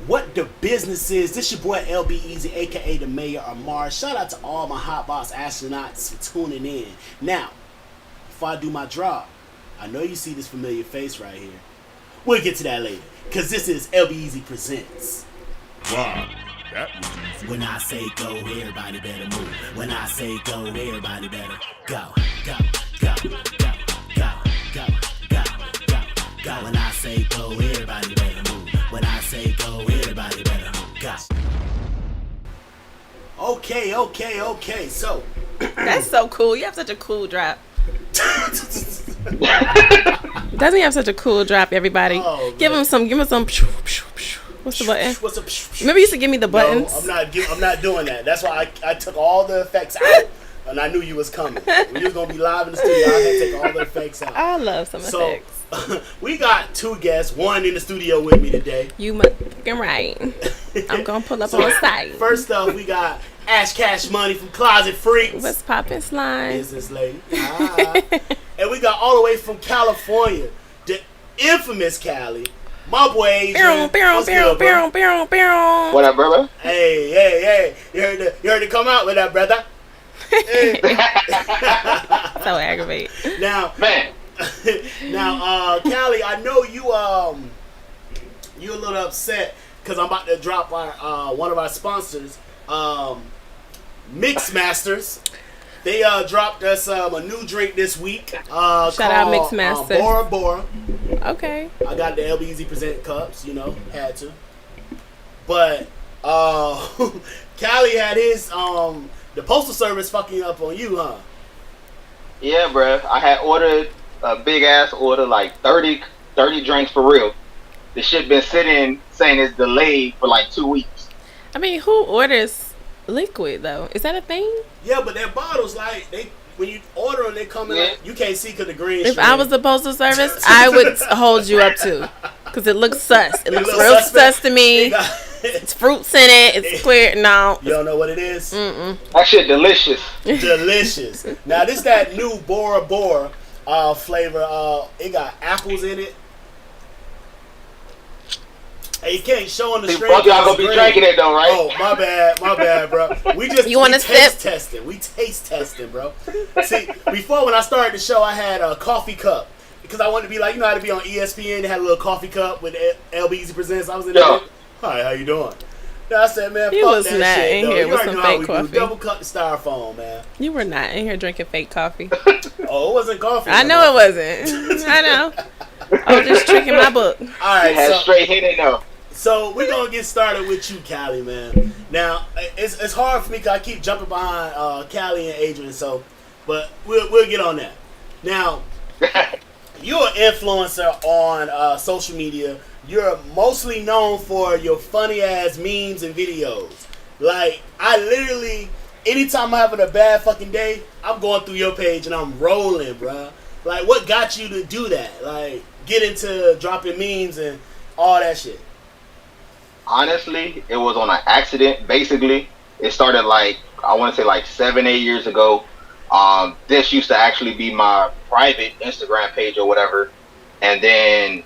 what the business is. This your boy LB Easy, aka the Mayor Amar. Shout out to all my Hotbox astronauts for tuning in. Now, before I do my drop, I know you see this familiar face right here. We'll get to that later, cause this is LB Easy Presents. Wow, that was easy. When I say go, everybody better move. When I say go, everybody better go, go, go, go, go, go, go, go, go. When I say go, everybody better move. When I say go, everybody better go. Okay. So That's so cool. You have such a cool drop. Doesn't he have such a cool drop, everybody? Oh, give him some. What's the button? What's up? Remember you used to give me the buttons? No, I'm not doing that. That's why I took all the effects out, and I knew you was coming. When you was gonna be live in the studio, I had to take all the effects out. I love some effects. We got two guests, one in the studio with me today. You fucking right. I'm gonna pull up on the site. First up, we got Ash Cash Money from Closet Freaks. What's poppin', slime? Business lady. And we got all the way from California, the infamous Cali, my boy Adrian. What's good, bro? What up, brother? Hey. You heard it come out with that, brother. Hey. So aggravating. Now, Man. Callie, I know you a little upset because I'm about to drop our one of our sponsors, Mix Masters. They dropped us a new drink this week. Shout out Mix Masters. Bora Bora. Okay. I got the LBZ Present cups, had to. But Callie had his the postal service fucking up on you, huh? Yeah, bro. I had ordered a big ass order, like 30 drinks for real. The shit been sitting saying it's delayed for like 2 weeks. I mean, who orders liquid though? Is that a thing? Yeah, but their bottles, like when you order them, they come in. Yeah. Like, you can't see because the green. If I was the postal service, I would hold you up too, because it looks sus. It looks real sus to me. It's fruits in it. It's clear. No, you don't know what it is. That shit delicious. Delicious. Now this that new Bora Bora flavor. It got apples in it. Hey, you can't show on the screen. Both y'all gonna be drinking it though, right? Oh, my bad, bro. We taste testing. We taste testing, bro. See, before when I started the show, I had a coffee cup because I wanted to be like, how to be on ESPN. They had a little coffee cup with LBZ Presents. I was in there. Hi, how you doing? Now I said, man, you fuck was that not shit, in though. here You with already some know how fake we coffee. do. Double cut the styrofoam, man. You were not in here drinking fake coffee. Oh, it wasn't coffee. I know it wasn't. I know. I was just drinking my book. All right, had straight hitting though. So we're gonna get started with you, Callie, man. Now it's hard for me because I keep jumping behind Callie and Adrian. So, but we'll get on that. Now, you're an influencer on social media. You're mostly known for your funny ass memes and videos. Like I literally, anytime I'm having a bad fucking day, I'm going through your page and I'm rolling, bruh. Like, what got you to do that? Like, get into dropping memes and all that shit. Honestly, it was on an accident. Basically, it started like I want to say like 7-8 years ago. This used to actually be my private Instagram page or whatever, and then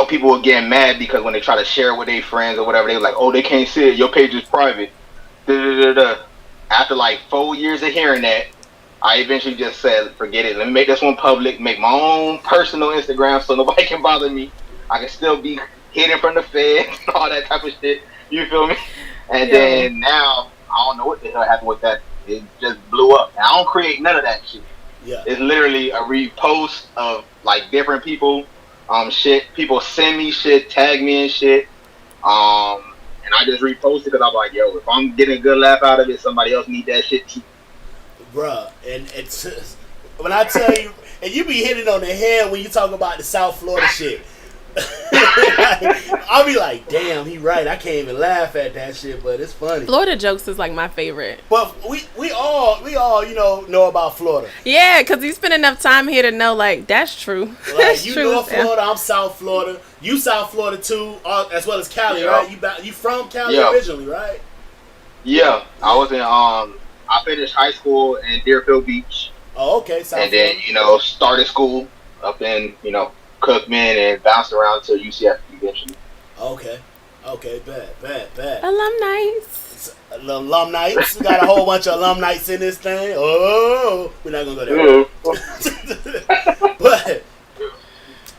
people were getting mad because when they try to share it with their friends or whatever, they were like, "Oh, they can't see it. Your page is private." After like 4 years of hearing that, I eventually just said, "Forget it. Let me make this one public. Make my own personal Instagram so nobody can bother me. I can still be hidden from the Fed and all that type of shit." You feel me? And then now I don't know what the hell happened with that. It just blew up. And I don't create none of that shit. Yeah. It's literally a repost of like different people, shit. People send me shit, tag me and shit. And I just repost it because I'm like, yo, if I'm getting a good laugh out of it, somebody else need that shit too. Bruh, and it's when I tell you, and you be hitting on the head when you talk about the South Florida shit. I'll be like, damn, he right. I can't even laugh at that shit, but it's funny. Florida jokes is like my favorite. But we all know about Florida. Yeah, because you spend enough time here to know, like, that's true. Like, that's you true. North Florida, I'm South Florida. You South Florida too, as well as Cali, right? You from Cali originally, right? Yeah, I was in I finished high school in Deerfield Beach. Oh, okay. South and then started school up in Cookman and bounced around to UCF eventually. Okay. Okay, bad. Alumni. We got a whole bunch of alumni in this thing. Oh, we're not gonna go there.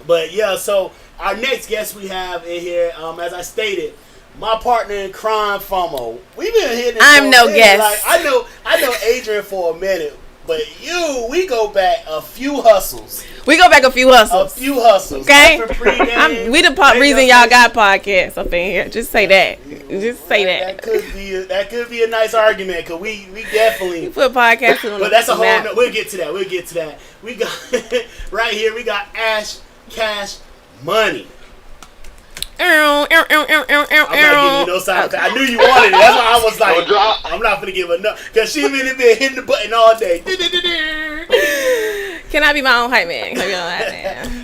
but yeah. So our next guest we have in here, as I stated, my partner in crime, FOMO. We've been hitting. I'm no guest. Like, I know Adrian for a minute, but we go back a few hustles. Okay. We the reason y'all got podcasts up in here. Just say that. That could be a nice argument because we definitely you put podcasts on. But that's a whole. We'll get to that. We got right here. We got Ash Cash Money. I'm not giving you no sound. I knew you wanted it. That's why I was like, I'm not gonna give her enough because she been hitting the button all day. Can I be my own hype man?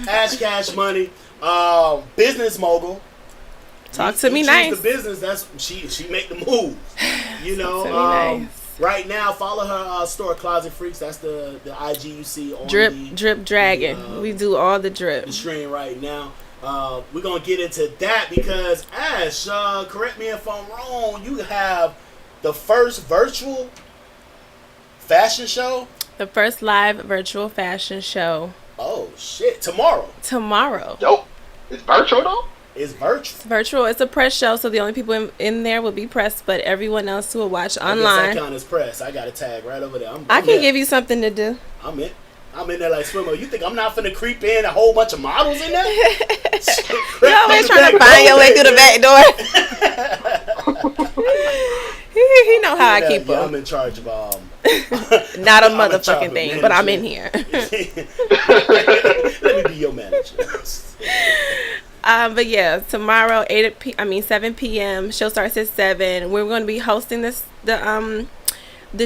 Ash Cash Money, business mogul. Talk to me nice. The business. That's she make the move. You know. Nice. Right now, follow her store, Closet Freaks. That's the IG you see on Drip Dragon. We do all the drip. The stream right now. We're going to get into that because, Ash, correct me if I'm wrong, you have the first virtual fashion show? The first live virtual fashion show. Oh, shit. Tomorrow. Dope. It's virtual, though? It's virtual. It's virtual. It's a press show, so the only people in there will be press, but everyone else will watch online. I guess that count as press. I got a tag right over there. I can give you something to do. I'm in there like swimmer. You think I'm not finna creep in a whole bunch of models in there? You always trying to find your way through the back door. He know how I keep them. I'm in charge of not a motherfucking thing, but I'm in here. Let me be your manager. But yeah, tomorrow 7 p.m. Show starts at 7. We're going to be hosting the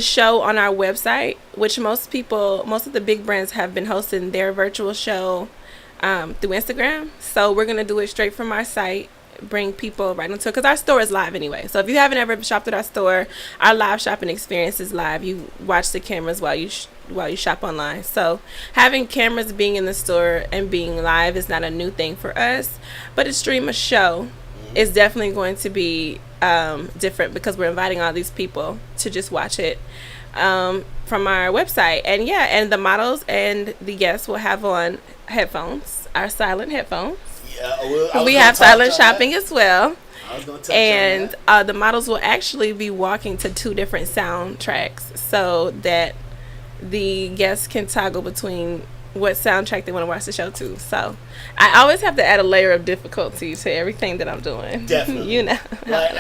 show on our website, which most of the big brands have been hosting their virtual show through Instagram. So we're going to do it straight from our site, bring people right into it, because our store is live anyway. So if you haven't ever shopped at our store, our live shopping experience is live. You watch the cameras while you shop online. So having cameras being in the store and being live is not a new thing for us, but a stream a show is definitely going to be different because we're inviting all these people to just watch it from our website. And the models and the guests will have on headphones, our silent headphones. Yeah, we have silent shopping as well. And the models will actually be walking to 2 different soundtracks so that the guests can toggle between what soundtrack they want to watch the show to. So I always have to add a layer of difficulty to everything that I'm doing. Definitely. You know. Like,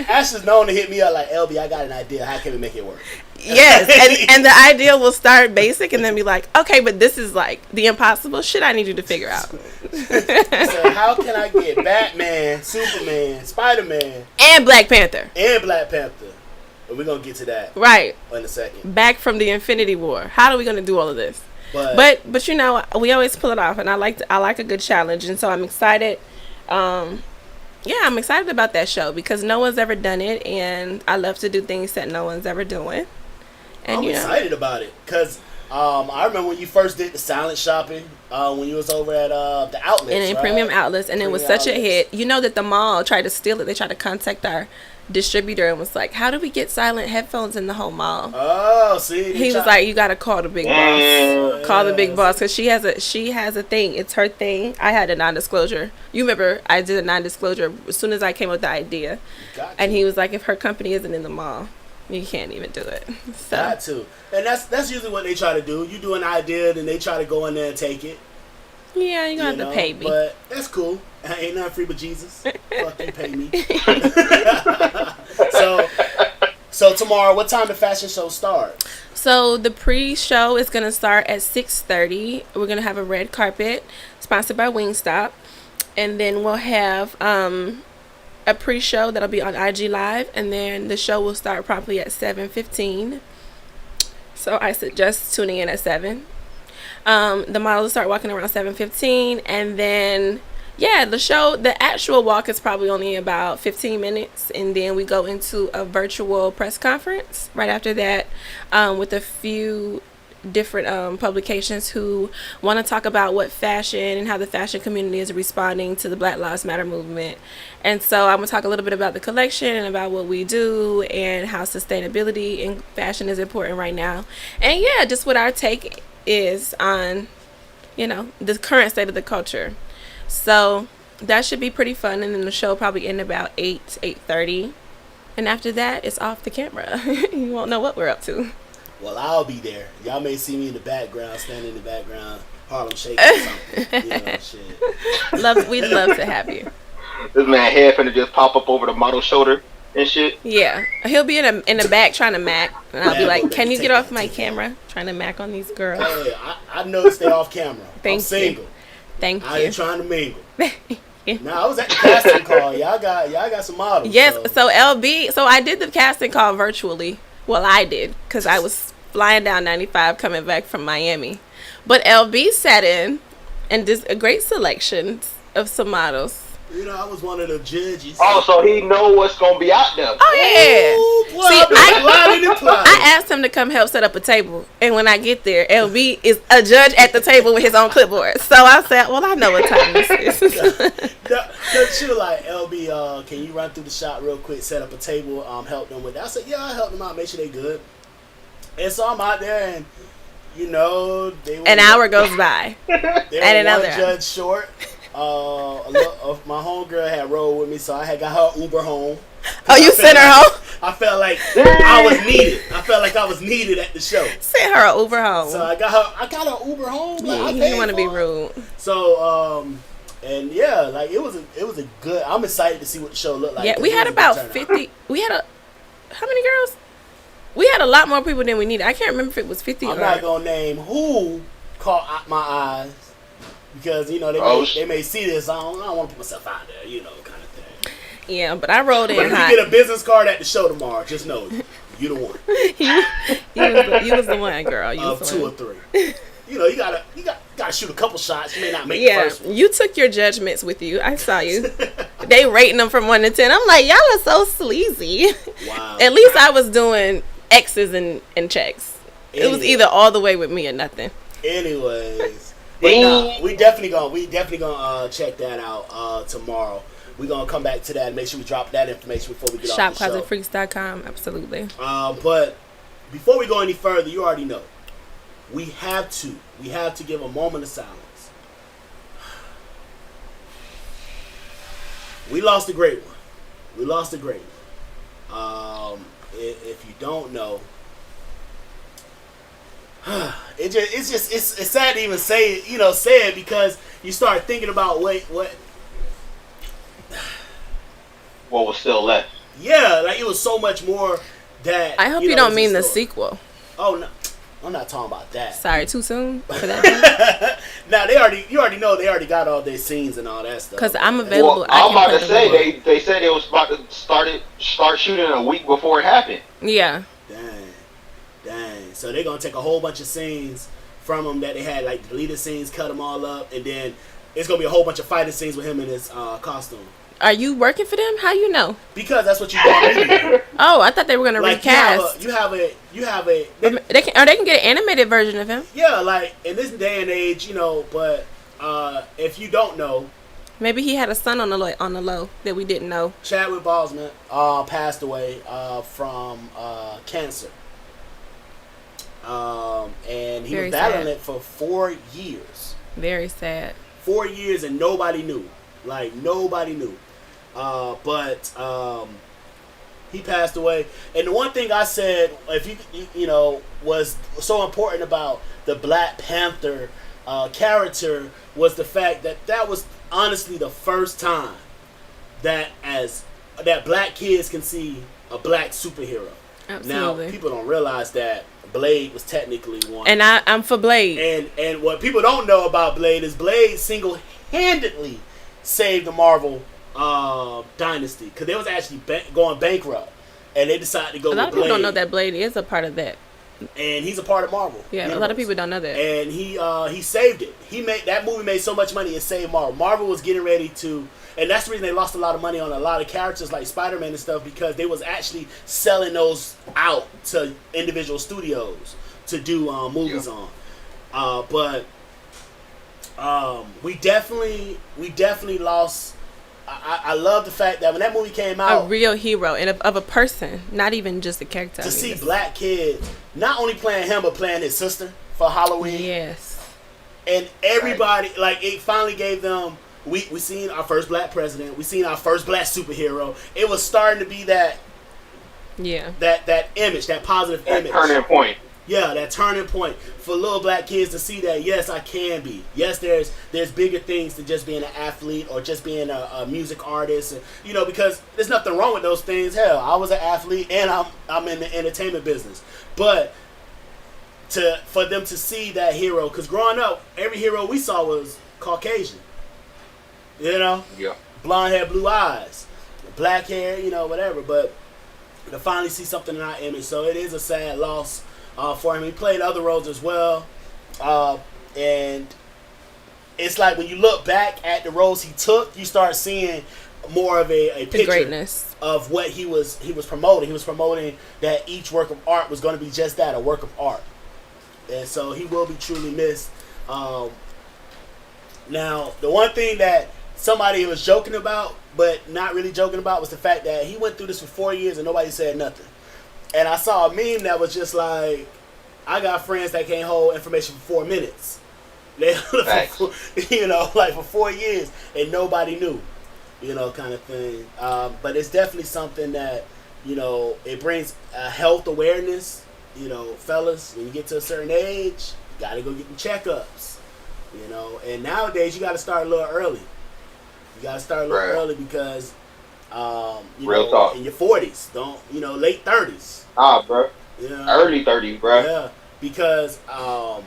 Ash is known to hit me up like, LB, I got an idea. How can we make it work? Yes, and the idea will start basic and then be like, okay, but this is like the impossible shit I need you to figure out. So how can I get Batman, Superman, Spider-Man, and Black Panther? But we're going to get to that right in a second. Back from the Infinity War. How are we going to do all of this? But you know, we always pull it off, and I like a good challenge, and so I'm excited. I'm excited about that show because no one's ever done it, and I love to do things that no one's ever doing. And I'm excited about it because I remember when you first did the silent shopping when you was over at the outlets and in Premium Outlets, and it was such a hit. You know that the mall tried to steal it. They tried to contact our distributor and was like, how do we get silent headphones in the whole mall? Oh, see, he was like, you gotta call the big boss. Call the big boss because she has a thing. It's her thing. I had a non-disclosure. You remember I did a non-disclosure as soon as I came up with the idea. And he was like, if her company isn't in the mall, you can't even do it. So. Got to. And that's usually what they try to do. You do an idea, then they try to go in there and take it. Yeah, you're going to have to pay me. But that's cool. Ain't nothing free but Jesus. Fucking pay me. So tomorrow, what time the fashion show starts? So the pre-show is going to start at 6:30. We're going to have a red carpet sponsored by Wingstop. And then we'll have a pre-show that'll be on IG Live. And then the show will start promptly at 7:15. So I suggest tuning in at 7. The models start walking around 7:15, and then the actual walk is probably only about 15 minutes, and then we go into a virtual press conference right after that with a few different publications who want to talk about what fashion and how the fashion community is responding to the Black Lives Matter movement. And so I'm going to talk a little bit about the collection and about what we do and how sustainability in fashion is important right now. And yeah, just what our take is on, you know, the current state of the culture. So that should be pretty fun. And then the show will probably end about 8:30. And after that, it's off the camera. You won't know what we're up to. Well, I'll be there. Y'all may see me in the background, standing in the background, Harlem Shake or something. You know, shit. We'd love to have you. This man head finna just pop up over the model's shoulder and shit. Yeah, he'll be in the back trying to mac, and I'll be Yeah, like, well, "Can you take get off that, my take that. camera?" Trying to mac on these girls. Hey, I noticed they off camera. Thank I'm you. single. Thank I you. ain't trying to mingle. Yeah. Now I was at the casting call. Y'all got some models. Yes, so LB, so I did the casting call virtually. Well, I did, because I was flying down 95 coming back from Miami. But LB sat in and did a great selection of some models. You know, I was one of the judges. Oh, so he know what's gonna be out there. Oh, yeah. Ooh, boy, I've been plotting and plotting. I asked him to come help set up a table, and when I get there, LB is a judge at the table with his own clipboard. So I said, well, I know what time this is. She was like, LB, can you run through the shop real quick, set up a table, help them with that? I said, yeah, I'll help them out, make sure they good. And so I'm out there, and, you know, they were... An hour goes by. They were and another one judge short. My homegirl had rolled with me, so I had got her Uber home. Oh, you sent her home? I felt like I was needed. I felt like I was needed at the show. Sent her an Uber home. So I got her Uber home. Like, Yeah, I you paid didn't want to for be it. rude. So, and yeah, like it was a good. I'm excited to see what the show looked like. Yeah, 'cause we it had was a good about turnout. 50. We had how many girls? We had a lot more people than we needed. I can't remember if it was 50 I'm or... not gonna name who caught my eyes because you know they may see this. I don't want to put myself out there, you know, kind of thing. Yeah, but I rolled in But if hot. you get a business card at the show tomorrow, just know you the one you was the one, girl. You of was the two or one. three. You know, you gotta shoot a couple shots. You may not make the Yeah, first one. you took your judgments with you. I saw you. They rating them from 1 to 10. I'm like, y'all are so sleazy. Wow. At least I was doing X's and checks. It was Anyway. either all the way with me or nothing. Anyways, but nah, we definitely gonna check that out tomorrow. We're gonna come back to that and make sure we drop that information before we get off the show. ShopClosetFreaks.com, absolutely. But before we go any further, you already know we have to give a moment of silence. We lost a great one. If you don't know, it's sad to even say it because you start thinking about what was still left. yeah, like it was so much more that I hope you know, don't was mean in the store. sequel. Oh no, I'm not talking about that. Sorry, too soon for that. Now you already know they already got all their scenes and all that stuff. Because I'm available. Well, I I'm can about play to the say role. they said it was about to start shooting a week before it happened. Yeah. Dang. So they're gonna take a whole bunch of scenes from them that they had like deleted scenes, cut them all up, and then it's gonna be a whole bunch of fighting scees with him in his costume. Are you working for them? How you know? Because that's what you want me to do. Oh, I thought they were gonna Like recast. you have a They can get an animated version of him. yeah, like in this day and age, you know. But if you don't know, Maybe he had a son on the low that we didn't know. Chadwick Boseman passed away from cancer. And he Very was battling sad. it for 4 years. Very sad. 4 years and nobody knew. Like, nobody knew. But he passed away. And the one thing I said, if you know, was so important about the Black Panther character was the fact that was honestly the first time that black kids can see a black superhero. Absolutely. Now, people don't realize that Blade was technically one. And I'm for Blade. And what people don't know about Blade is Blade single-handedly saved the Marvel dynasty because they was actually going bankrupt, and they decided to go A lot with of people Blade. don't know that Blade is a part of that. And he's a part of Marvel. Yeah, universe. a lot of people don't know that. And he saved it. That movie made so much money it saved Marvel. Marvel was getting ready to, and that's the reason they lost a lot of money on a lot of characters like Spider-Man and stuff because they was actually selling those out to individual studios. to do movies on. But we definitely lost. I love the fact that when that movie came out, a real hero and of a person, not even just a character. To see black kids not only playing him but playing his sister for Halloween. Yes. And everybody, like, it finally gave them. We seen our first black president. We seen our first black superhero. It was starting to be that. Yeah. That image, that positive image. Turning point. Yeah, that turning point for little black kids to see that, yes, I can be. Yes, there's bigger things than just being an athlete or just being a music artist. And, you know, because there's nothing wrong with those things. Hell, I was an athlete and I'm in the entertainment business. But for them to see that hero, because growing up, every hero we saw was Caucasian. You know? Yeah. Blonde hair, blue eyes, black hair, you know, whatever. But to finally see something in our image. So it is a sad loss. For him, he played other roles as well, and it's like when you look back at the roles he took, you start seeing more of a picture greatness of what he was promoting. He was promoting that each work of art was going to be just that, a work of art, and so he will be truly missed. Now, the one thing that somebody was joking about, but not really joking about, was the fact that he went through this for 4 years and nobody said nothing. And I saw a meme that was just like, I got friends that can't hold information for 4 minutes. They, you know, like for 4 years and nobody knew, you know, kind of thing. But it's definitely something that, you know, it brings a health awareness. You know, fellas, when you get to a certain age, you got to go get the checkups, you know. And nowadays, you got to start a little early. You got to start a little early because, you Real know, talk. in your 40s, don't, you know, late 30s. Bro. You know? Early 30s, bro. Yeah, because I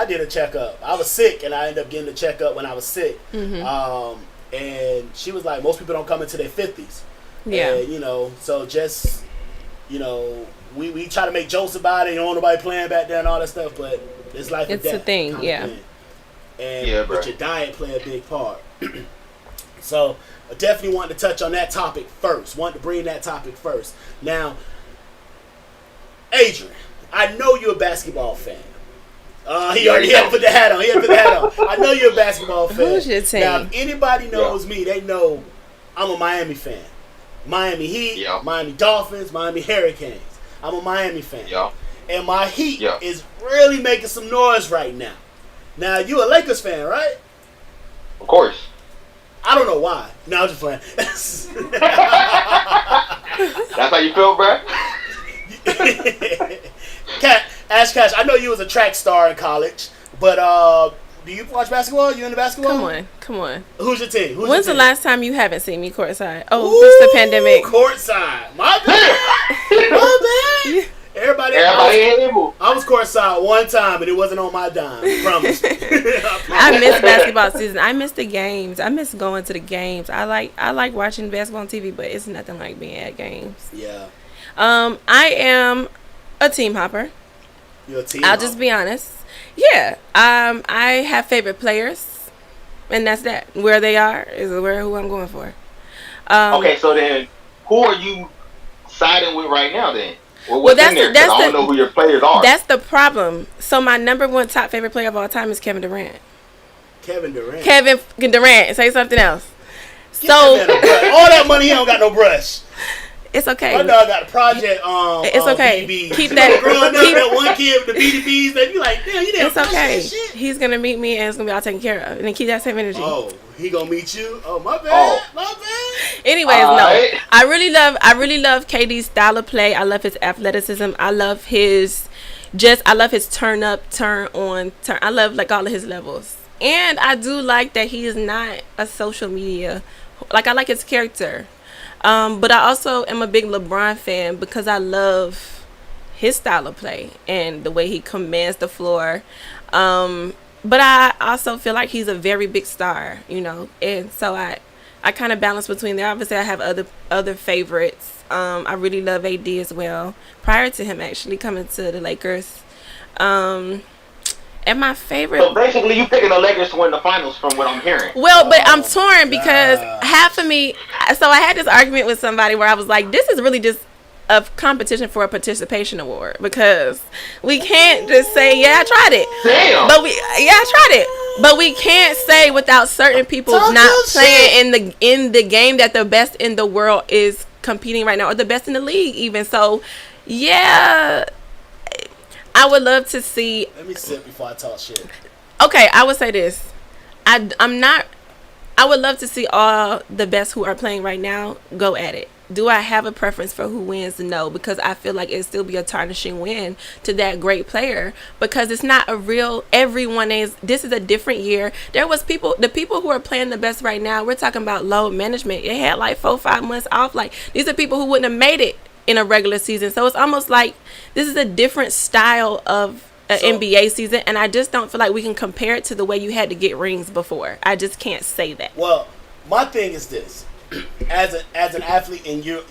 did a checkup. I was sick, and I ended up getting a checkup when I was sick. Mm-hmm. And she was like, most people don't come into their 50s. Yeah. And, you know, so just, you know, we try to make jokes about it. You don't want nobody playing back there and all that stuff, but it's life and death. It's a thing, yeah. And but your diet play a big part. So I definitely wanted to touch on that topic first. Wanted to bring that topic first. Now, Adrian, I know you're a basketball fan. He already had to put the hat on. I know you're a basketball fan. Who's your team? Now, if anybody knows me, they know I'm a Miami fan. Miami Heat, Miami Dolphins, Miami Hurricanes. I'm a Miami fan. And my Heat is really making some noise right now. Now, you a Lakers fan, right? Of course. I don't know why. No, I'm just playing. That's how you feel, bro? Ash Cash, I know you was a track star in college, but do you watch basketball? You into basketball? Come on. Who's your team? When's the last time you haven't seen me courtside? Oh, this is the pandemic. Courtside. My bad. My bad. Everybody I was courtside one time, and it wasn't on my dime. Promise. I miss basketball season. I miss the games. I miss going to the games. I like watching basketball on TV, but it's nothing like being at games. Yeah. I am a team hopper. You're a team I'll hopper. just be honest. Yeah. I have favorite players, and that's that. Where they are is who I'm going for. Okay, so then who are you siding with right now then? Well, that's I don't know who your players are. That's the problem. So my number one top favorite player of all time is Kevin Durant. Kevin Durant. Say something else. Get all that money, he don't got no brush. It's okay. My dog got a project it's okay. BDBs. Keep that. Growing up, that one kid with the BDBs, that you like, damn, you didn't. It's okay. That shit. He's gonna meet me and it's gonna be all taken care of, and then keep that same energy. Oh, he gonna meet you? Oh, my bad. My bad. Anyways, no, I really love KD's style of play. I love his athleticism. I love his turn up, turn on, turn. I love like all of his levels, and I do like that he is not a social media. Like I like his character. But I also am a big LeBron fan because I love his style of play and the way he commands the floor. But I also feel like he's a very big star, you know, and so I kind of balance between there. Obviously, I have other favorites. I really love AD as well. Prior to him actually coming to the Lakers, and my favorite. So basically, you picking the Lakers to win the finals, from what I'm hearing. Well, but I'm torn because half of me. So I had this argument with somebody where I was like, "This is really just a competition for a participation award, because we can't just say, yeah, I tried it. Damn. But I tried it. But we can't say without certain people not playing in the game that the best in the world is competing right now, or the best in the league even. So yeah, I would love to see. Let me sip before I talk shit. Okay, I would say this. I would love to see all the best who are playing right now go at it. Do I have a preference for who wins? No, because I feel like it'd still be a tarnishing win to that great player, because it's not a real, this is a different year. There was the people who are playing the best right now, we're talking about load management. They had like 4-5 months off. Like, these are people who wouldn't have made it in a regular season. So it's almost like this is a different style of an NBA season, and I just don't feel like we can compare it to the way you had to get rings before. I just can't say that. Well, my thing is this: as an athlete, and you're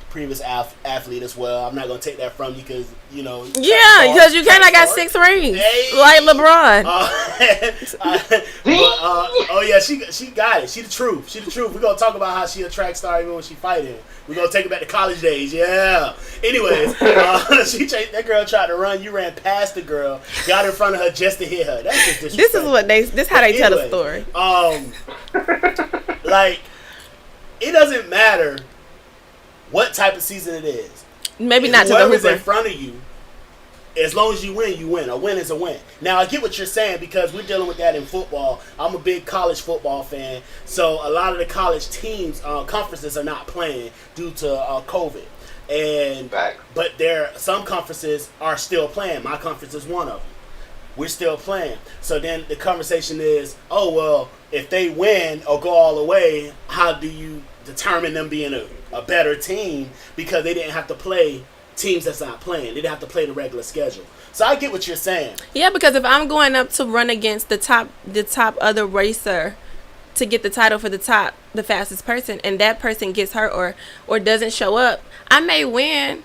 previous athlete as well. I'm not gonna take that from you because Yeah, because you kind of got 6 rings, like LeBron. Oh yeah, she got it. She the truth. We're gonna talk about how she a track star even when she fighting. We're gonna take it back to college days. Yeah. Anyways, that girl tried to run. You ran past the girl, got in front of her just to hit her. That's just disrespectful. This is how they tell the story. Like, it doesn't matter what type of season it is. Maybe not to the whoever's Hooper. in front of you, as long as you win, you win. A win is a win. Now, I get what you're saying, because we're dealing with that in football. I'm a big college football fan, so a lot of the college teams, conferences are not playing due to COVID. But some conferences are still playing. My conference is one of them. We're still playing. So then the conversation is, oh, well, if they win or go all the way, how do you determine them being a better team? Because they didn't have to play teams that's not playing. They didn't have to play the regular schedule. So I get what you're saying. Yeah, because if I'm going up to run against the top other racer to get the title for the fastest person, and that person gets hurt or doesn't show up, I may win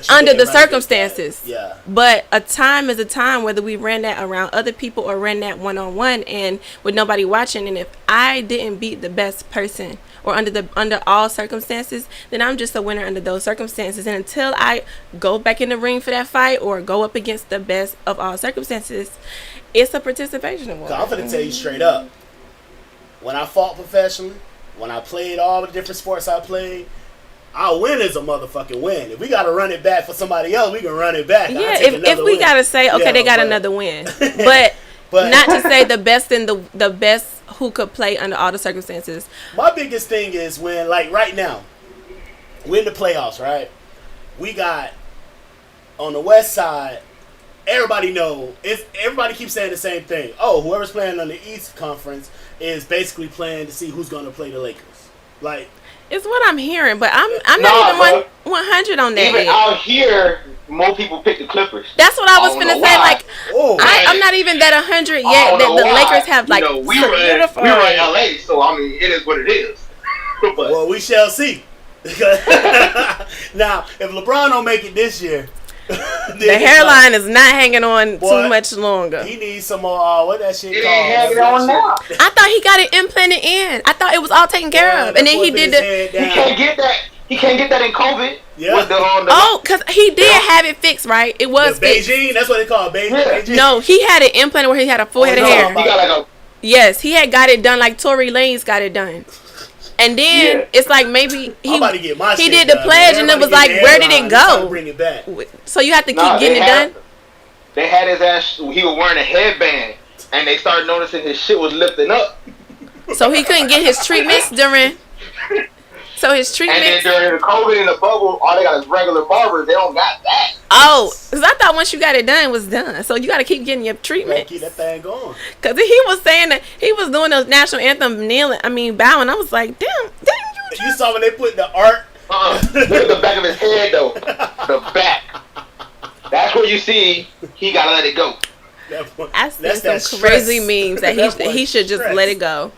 under the circumstances. Yeah. But a time is a time, whether we ran that around other people or ran that one-on-one and with nobody watching. And if I didn't beat the best person or under all circumstances, then I'm just a winner under those circumstances. And until I go back in the ring for that fight or go up against the best of all circumstances, it's a participation award. I'm going to tell you straight up. When I fought professionally, when I played all the different sports I played, our win is a motherfucking win. If we got to run it back for somebody else, we can run it back. Yeah, if we got to say, okay, they got another win. But not to say the best in the best who could play under all the circumstances. My biggest thing is when, like right now, we're in the playoffs, right? We got, on the west side, everybody keeps saying the same thing. Oh, whoever's playing on the East Conference is basically playing to see who's going to play the Lakers. Like, it's what I'm hearing, but I'm not even 100 on that. Even yet. out here, more people pick the Clippers. That's what I was finna say. Like, I'm not even that 100 yet. That the Lakers have like we were in LA, so I mean, it is what it is. Well, we shall see. Now, if LeBron don't make it this year, the hairline is not hanging on too much longer. He needs some more. What that shit it called? Ain't hanging on now. I thought he got it implanted in. I thought it was all taken care of, and then he did He can't get that. He can't get that in COVID. Yeah. With because he did have it fixed, right? It was fixed. Beijing. That's what they call it, Beijing. No, he had it implanted where he had a full head of hair. He got Yes, he had got it done like Tory Lanez got it done. And then it's like maybe he did the pledge, and it was like, where did it go? Bring it back. So you have to keep getting it done. They had his ass. He was wearing a headband, and they started noticing his shit was lifting up. So he couldn't get his treatments during. So his treatments. And then during the COVID and the bubble, all they got is regular barbers. They don't got that. Oh, because I thought once you got it done, it was done. So you got to keep getting your treatment. Keep that thing going. Because he was saying that he was doing the national anthem bowing. I was like, damn. You saw when they put the art. Look at the back of his head though. The back. That's where you see he gotta let it go. I seen some crazy memes that he should just let it go.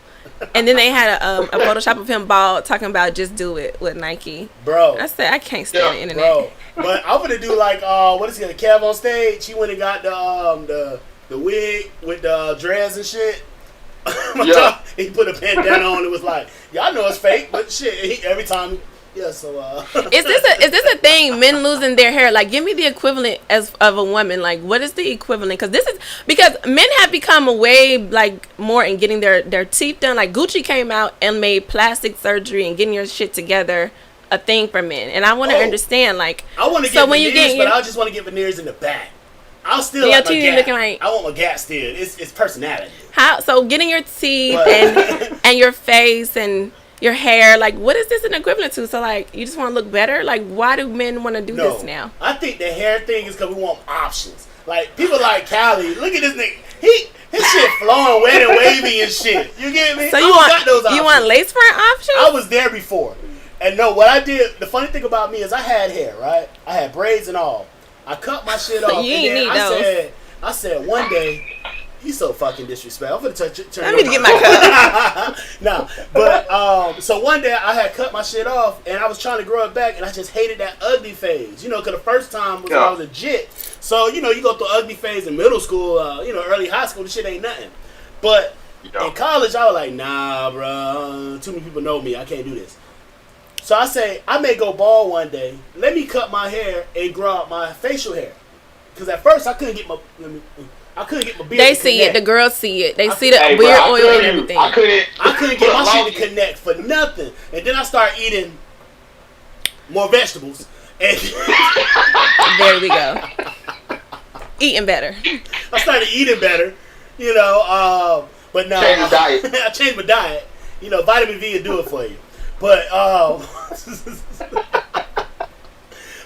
And then they had a Photoshop of him bald talking about just do it with Nike. Bro. I said, I can't stand the internet. Bro. But I'm going to do like, what is it, Kev on stage? He went and got the wig with the dreads and shit. He put a bandana on. It was like, y'all know it's fake, but shit, every time, Yeah, so Is this a thing? Men losing their hair? Like, give me the equivalent as of a woman. Like, what is the equivalent? Because men have become way like more in getting their teeth done. Like Gucci came out and made plastic surgery and getting your shit together a thing for men. And I want to understand. Like, I want to get veneers, but I just want to get veneers in the back. I'll still like my gap. Like, I want my gap still. It's personality. How? So getting your teeth and your face and your hair, like, what is this an equivalent to? So, like, you just want to look better? Like, why do men want to do this now? I think the hair thing is because we want options. Like, people like Callie, look at this nigga. His shit flowing wet and wavy and shit. You get me? So you want lace front options? I was there before. And no, what I did, the funny thing about me is I had hair, right? I had braids and all. I cut my shit off. You ain't need those. I said one day, you so fucking disrespectful. I'm gonna turn I need to get my cut. Nah, but so one day I had cut my shit off and I was trying to grow it back and I just hated that ugly phase. You know, because the first time was when I was a jit. So, you know, you go through ugly phase in middle school, early high school, this shit ain't nothing. But in college, I was like, nah, bro, too many people know me. I can't do this. So I say, I may go bald one day. Let me cut my hair and grow out my facial hair. Because at first, I couldn't get my beard. They see it. The girls see it. They see the beard oil and everything. I couldn't get my shit to connect for nothing. And then I started eating more vegetables. And there we go. Eating better. I started eating better, but no. I changed my diet. Vitamin V will do it for you. But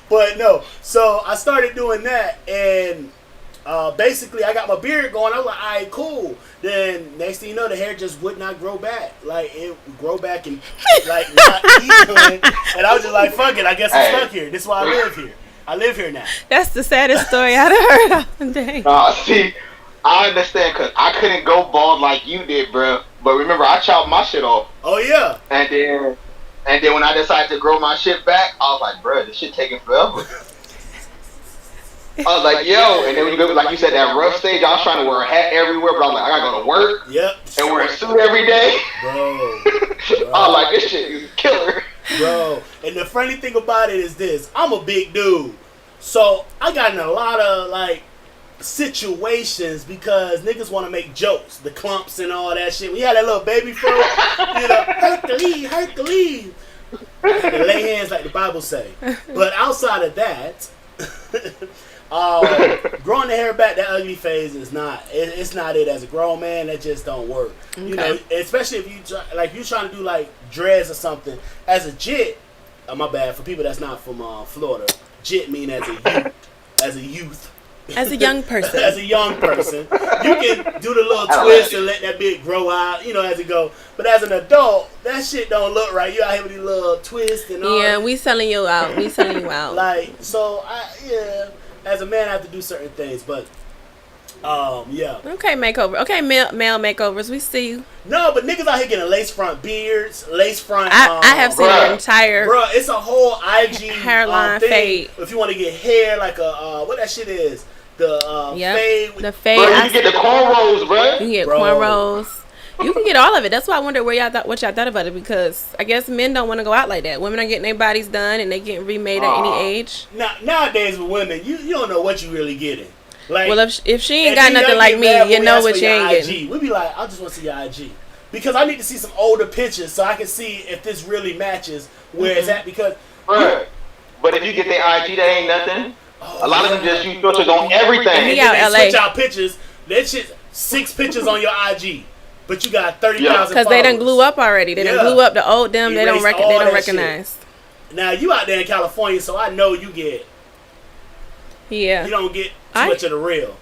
but no. So I started doing that, and basically I got my beard going. I was like, all right, cool. Then next thing you know, the hair just would not grow back. Like it would grow back and like not even. And I was just like, fuck it. I guess I'm stuck here. This is why I live here. I live here now. That's the saddest story I've heard all day. See, I understand because I couldn't go bald like you did, bro. But remember, I chopped my shit off. Oh yeah. And then when I decided to grow my shit back, I was like, bro, this shit taking forever. I was like, yo, and then when you go, like you said, that rough stage, I was trying to wear a hat everywhere, but I was like, I gotta go to work. Yep. And wear a suit every day. Bro. I was like, this shit is a killer. Bro, and the funny thing about it is this: I'm a big dude, so I got in a lot of like situations because niggas want to make jokes, the clumps and all that shit. We had that little baby fro, Hercules. I had to lay hands like the Bible say. But outside of that, growing the hair back, that ugly phase is not. It's not it as a grown man. That just don't work. Okay. Especially if you trying to do like dreads or something. As a jit, my bad for people that's not from Florida. Jit mean as a youth. As a young person. As a young person. You can do the little twist and let that bit grow out, as it go. But as an adult, that shit don't look right. You out here with these little twists and all. Yeah, we selling you out. Like, so, as a man, I have to do certain things. But, yeah. Okay, makeover. Okay, male makeovers. We see you. No, but niggas out here getting lace front beards, lace front. I have seen an entire. Bro, it's a whole IG hairline thing. fade. If you want to get hair, like what that shit is. The fade. The fade. Bro, you can get the cornrows, bro. You can get cornrows. You can get all of it. That's why I wonder what y'all thought about it, because I guess men don't want to go out like that. Women are getting their bodies done and they getting remade at any age. Nowadays with women, you don't know what you really getting. Like, well, if she ain't got nothing like me, you know what you ain't getting. We be like, I just want to see your IG because I need to see some older pictures so I can see if this really matches where it's at. Because, right. But if you get their IG, that ain't nothing. A lot of them just use filters on everything. He out LA. Switch out pictures. That shit, 6 pictures on your IG, but you got 30,000. Because they done glue up already. They done glue up the old them. They don't recognize. Shit. Now you out there in California, so I know you get. Yeah. You don't get too much of the real.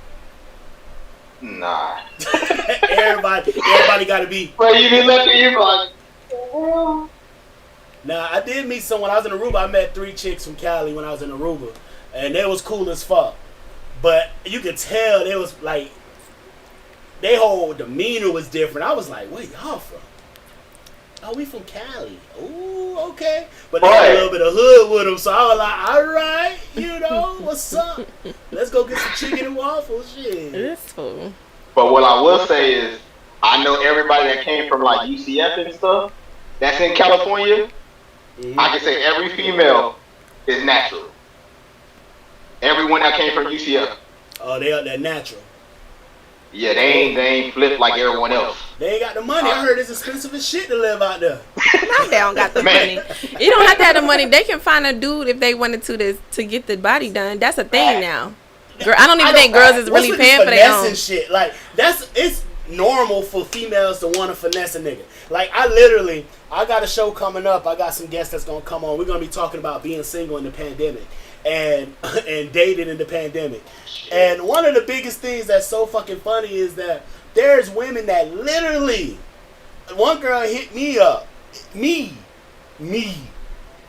Nah. everybody got to be. Well, you be looking, you like. Now I did meet someone. I was in Aruba. I met 3 chicks from Cali when I was in Aruba. And they was cool as fuck. But you could tell they was like, their whole demeanor was different. I was like, where y'all from? Oh, we from Cali. Ooh, okay. But they had a little bit of hood with them. So I was like, all right, what's up? Let's go get some chicken and waffles. Shit. It's cool. But what I will say is, I know everybody that came from like UCF and stuff, that's in California, I can say every female is natural. Everyone that came from UCF. Oh, they're natural. Yeah, they ain't flipped like everyone else. They ain't got the money. I heard it's expensive as shit to live out there. No, they don't got the money. You don't have to have the money. They can find a dude if they wanted to get the body done. That's a thing now. Girl, I don't even think girls is really paying for their own shit. Like it's normal for females to want to finesse a nigga. Like I got a show coming up. I got some guests that's gonna come on. We're gonna be talking about being single in the pandemic and dating in the pandemic. And one of the biggest things that's so fucking funny is that there's women that literally, one girl hit me up, me.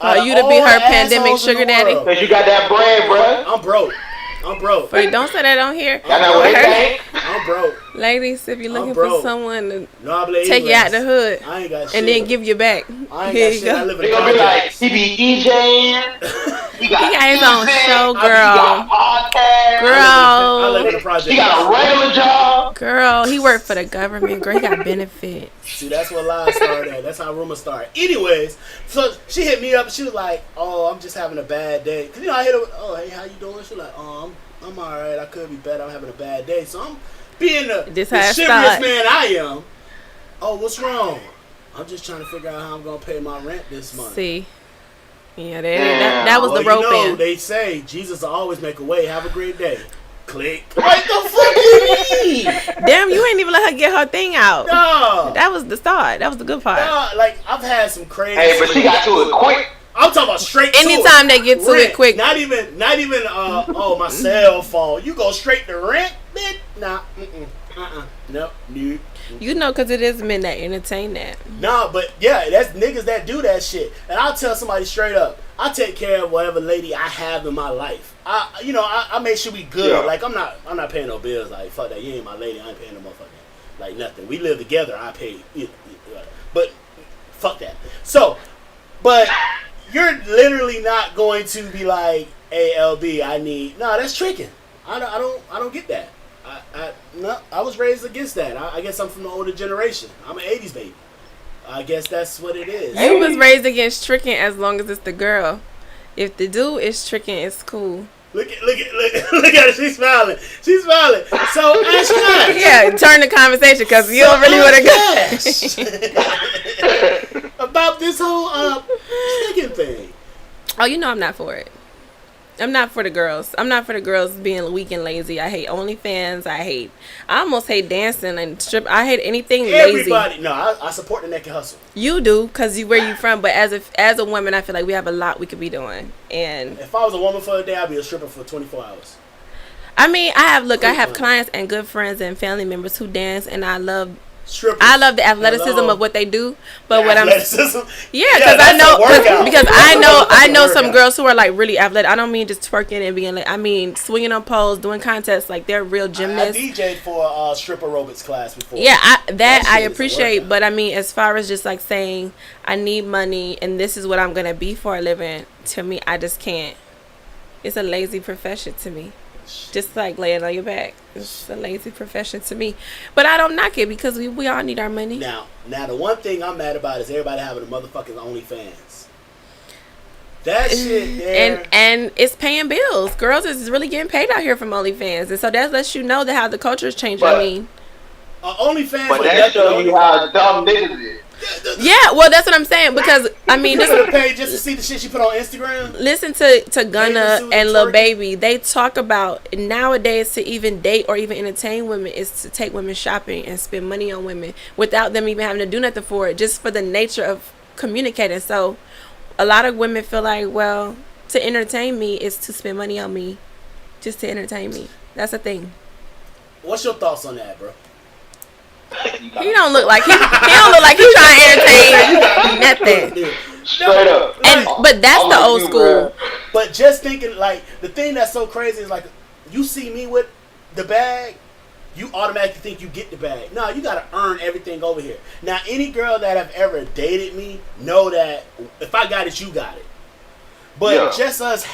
Oh, you to be her pandemic sugar daddy? Cause you got that bread, bro. I'm broke. Wait, don't say that on here. I'm broke. Ladies, if you're looking for someone to take English. you out the hood I ain't got shit. and then give you back, I ain't here got you shit. go. I live in They the gonna be like, projects. he be DJing. He got his own show, He got podcast. I live in the projects. He got a regular job. Girl, he worked for the government. Girl, he got benefits. See, that's where lies started at. That's how rumors start. Anyways, so she hit me up. She was like, "Oh, I'm just having a bad day." Cause I hit her with, "Oh, hey, how you doing?" She was like, "Oh, I'm all right. I could be better. I'm having a bad day." So I'm being the shiveriest man I am. Oh, what's wrong? I'm just trying to figure out how I'm gonna pay my rent this month. See, yeah, that was the rope in. They say Jesus will always make a way. Have a great day. Click. What the fuck you mean? Damn, you ain't even let her get her thing out. No. That was the start. That was the good part. No, like I've had some crazy. Hey, but she got to it quick. I'm talking about straight to it. Anytime they get to it quick. Not even my cell phone. You go straight to rent, bitch. Nah, nope. You know, because it is men that entertain that. Nah, but yeah, that's niggas that do that shit. And I'll tell somebody straight up, I take care of whatever lady I have in my life. I make sure we good. Yeah. Like I'm not paying no bills. Like fuck that, you ain't my lady. I ain't paying no motherfucking like nothing. We live together. I pay. But fuck that. So, but you're literally not going to be like, "Hey, LB, I need." No, that's tricking. I don't get that. I was raised against that. I guess I'm from the older generation. I'm an 80s baby. I guess that's what it is. You was raised against tricking as long as it's the girl. If the dude is tricking, it's cool. Look at her. She's smiling. So Ash Cash. Yeah, turn the conversation because you don't really want to go. About this whole tricking thing. Oh, you know I'm not for it. I'm not for the girls. I'm not for the girls being weak and lazy. I hate OnlyFans. I almost hate dancing and strip. I hate anything lazy. No, I support the naked hustle. You do, because where you from. But as a woman, I feel like we have a lot we could be doing. And if I was a woman for a day, I'd be a stripper for 24 hours. I mean, I have clients and good friends and family members who dance, and I love the athleticism of what they do, but what because I know some girls who are like really athletic. I don't mean just twerking and being like, I mean swinging on poles, doing contests, like they're real gymnasts. I DJ'd for a strip aerobics class before. Yeah, I appreciate, but I mean as far as just like saying I need money and this is what I'm gonna be for a living, to me I just can't. It's a lazy profession to me. Just like laying on your back. It's a lazy profession to me. But I don't knock it because we all need our money. Now the one thing I'm mad about is everybody having a motherfucking OnlyFans. That shit there. And it's paying bills. Girls is really getting paid out here from OnlyFans. And so that lets you know that how the culture is changing. But, I mean. OnlyFans. But that shows you how dumb niggas is. Yeah, well, that's what I'm saying because I mean, just to see the shit she put on Instagram. Listen to Gunna and Lil Baby. They talk about nowadays to even date or even entertain women is to take women shopping and spend money on women without them even having to do nothing for it, just for the nature of communicating. So, a lot of women feel like, well, to entertain me is to spend money on me, just to entertain me. That's a thing. What's your thoughts on that, bro? He don't look like he's trying to entertain nothing. Straight up. But that's the old school. But just thinking, like, the thing that's so crazy is like, you see me with the bag, you automatically think you get the bag. No, you gotta earn everything over here. Now, any girl that have ever dated me know that if I got it, you got it. But just us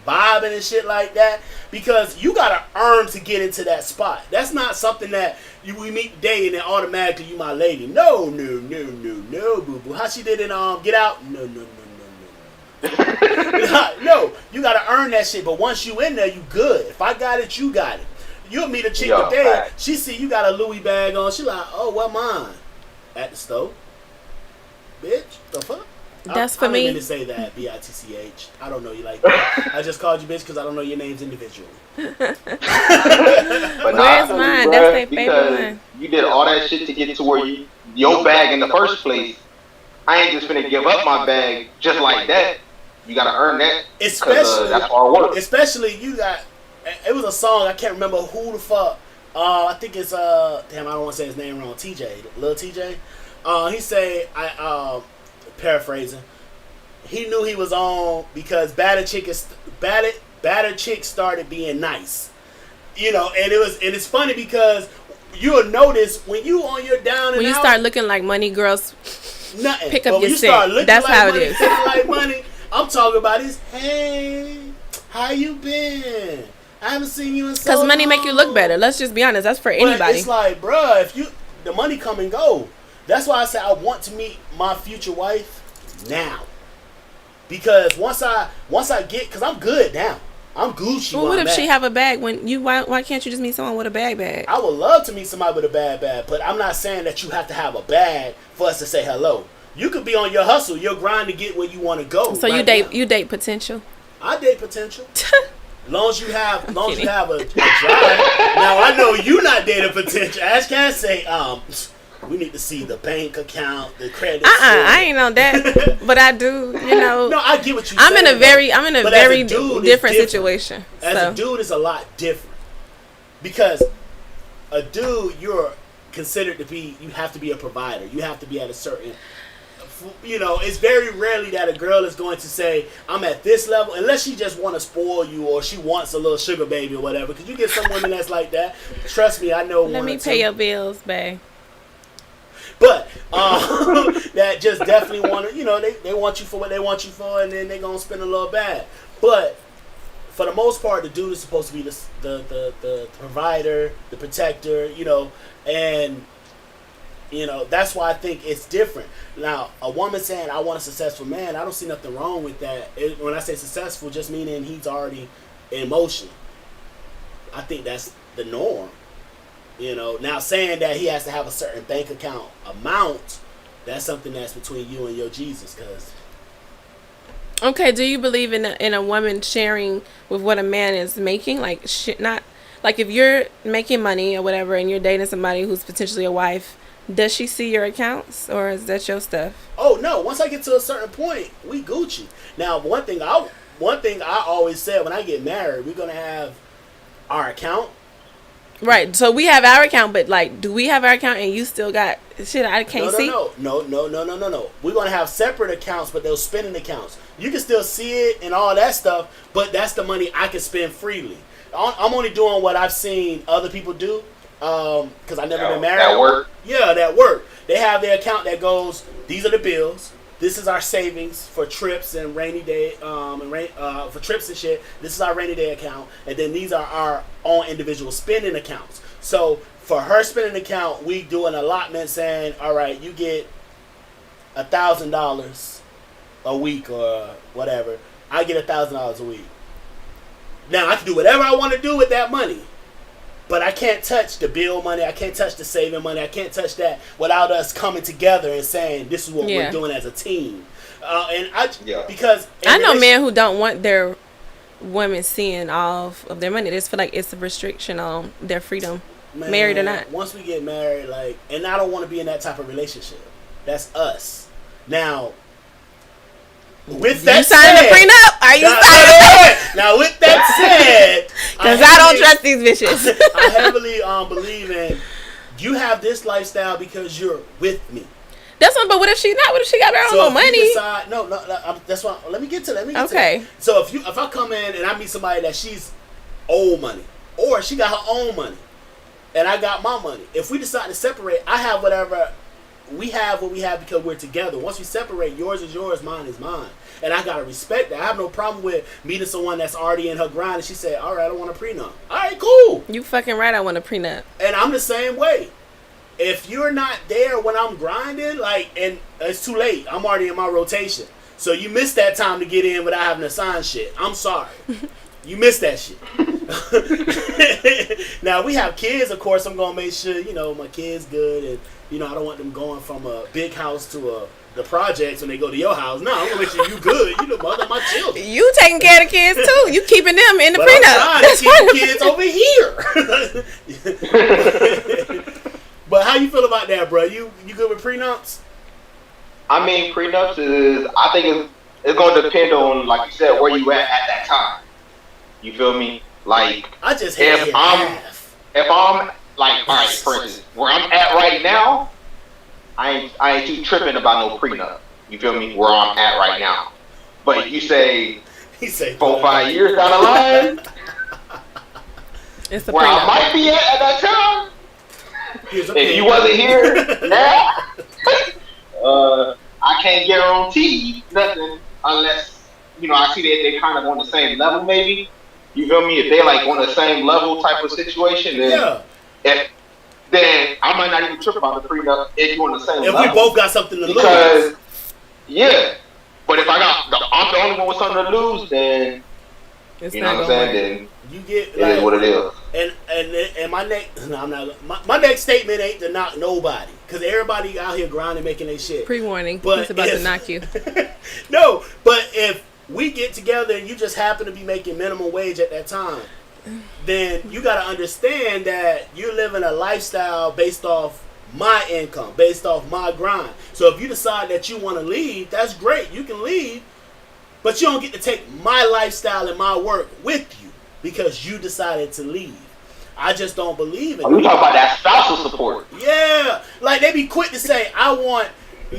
vibing and shit like that, because you gotta earn to get into that spot. That's not something that we meet today and then automatically you my lady. No, boo boo. How she did in Get Out? No. No, you gotta earn that shit. But once you in there, you good. If I got it, you got it. You'll meet a chick today. Fact. She see you got a Louis bag on. She like, oh, what mine? At the stove. Bitch, the fuck? That's I for don't me. mean to say that, B-I-T-C-H. I don't know you like that. I just called you bitch because I don't know your names individually. But Where's mine? That's their favorite one. You did all that shit to get to where your bag in the first place. I ain't just finna give up my bag just like that. You gotta earn that. Especially, that's hard work. Especially you got. It was a song, I can't remember who the fuck. I think it's damn, I don't want to say his name wrong. TJ, Lil TJ. He say, paraphrasing. He knew he was on because battered chicks started being nice. You know, and it's funny because you'll notice when you on your down and When you out, start looking like money, girls nothing. pick But up when your you start scent. looking That's like how money, it is. feeling like money, I'm talking about is, hey, how you been? I haven't seen you in so long. Because money make you look better. Let's just be honest. That's for But anybody. it's like, bruh, if the money come and go. That's why I say I want to meet my future wife now. Because once I get, because I'm good now. I'm Gucci. Well, what if she have a bag when you? Why can't you just meet someone with a bag? I would love to meet somebody with a bag, but I'm not saying that you have to have a bag for us to say hello. You could be on your hustle, your grind to get where you want to go. So you date potential. I date potential. Long as you have a drive. Now I know you not dating potential. Ash can say, we need to see the bank account, the credit. I ain't on that, but I do. You know. No, I get what you. I'm in a very dude, different situation. As a dude, it's a lot different because a dude, you're considered to be. You have to be a provider. You have to be at a certain. You know, it's very rarely that a girl is going to say, I'm at this level, unless she just want to spoil you or she wants a little sugar baby or whatever. Because you get some women that's like that. Trust me, I know one. Let me pay your bills, babe. But that just definitely want to, you know, they want you for what they want you for, and then they're going to spend a little bad. But for the most part, the dude is supposed to be the provider, the protector, you know, and you know, that's why I think it's different. Now, a woman saying, I want a successful man, I don't see nothing wrong with that. When I say successful, just meaning he's already in motion. I think that's the norm. You know, now saying that he has to have a certain bank account amount, that's something that's between you and your Jesus. Cause okay, do you believe in a woman sharing with what a man is making? Like, not like if you're making money or whatever, and you're dating somebody who's potentially a wife. Does she see your accounts, or is that your stuff? Oh no! Once I get to a certain point, we Gucci. Now, one thing I always said when I get married, we're gonna have our account. Right. So we have our account, but like, do we have our account and you still got shit I can't see? No. We're gonna have separate accounts, but those spending accounts. You can still see it and all that stuff, but that's the money I can spend freely. I'm only doing what I've seen other people do. Because I've never been married. That work? Yeah, that work. They have their account that goes, these are the bills. This is our savings for trips and rainy day, for trips and shit. This is our rainy day account. And then these are our own individual spending accounts. So for her spending account, we do an allotment saying, all right, you get $1,000 a week or whatever. I get $1,000 a week. Now I can do whatever I want to do with that money. But I can't touch the bill money. I can't touch the saving money. I can't touch that without us coming together and saying this is what we're doing as a team. Because I know men who don't want their women seeing all of their money. They just feel like it's a restriction on their freedom, married or not. Once we get married, and I don't want to be in that type of relationship. That's us. Now, with that said, signing a prenup? Are you signing? Now, with that said, because I don't trust these bitches. I heavily believe in you have this lifestyle because you're with me. That's one. But what if she not? What if she got her own money? Decide, no. That's why. Let me get to that. Okay. So if I come in and I meet somebody that she's old money, or she got her own money, and I got my money, if we decide to separate, I have whatever. We have what we have because we're together. Once we separate, yours is yours, mine is mine. And I gotta respect that. I have no problem with meeting someone that's already in her grind and she said, all right, I don't want a prenup. All right, cool. You fucking right, I want a prenup. And I'm the same way. If you're not there when I'm grinding, and it's too late. I'm already in my rotation. So you missed that time to get in without having to sign shit. I'm sorry. You missed that shit. Now, we have kids, of course. I'm going to make sure, my kids good. And, I don't want them going from a big house to the projects when they go to your house. No, I'm going to make sure you good. You the mother of my children. You taking care of the kids, too. You keeping them in the but prenup. I'm trying to keep the kids over here. But how you feel about that, bro? You good with prenups? I mean, prenups I think it's going to depend on, like you said, where you at that time. You feel me? Like, I just hate if I'm like, all right, for instance, where I'm at right now, I ain't too tripping about no prenup. You feel me? Where I'm at right now. But you say 4-5 years down the line, it's a where prenup. I might be at that time, if you wasn't here now, I can't guarantee nothing unless, I see that they kind of on the same level maybe. You feel me? If they like on the same level type of situation, then then I might not even trip about the prenup if you're on the same level. If we both got something to lose. Because, but if I'm the only one with something to lose, then It's you know what I'm saying? Then you get it is what it is. And my next my next statement ain't to knock nobody, because everybody out here grinding making their shit. Pre-warning. But He's about to knock you. No, but if we get together and you just happen to be making minimum wage at that time, then you got to understand that you're living a lifestyle based off my income, based off my grind. So if you decide that you want to leave, that's great. You can leave, but you don't get to take my lifestyle and my work with you because you decided to leave. I just don't believe in it. We talking about that spousal support. Yeah, like they be quick to say, I want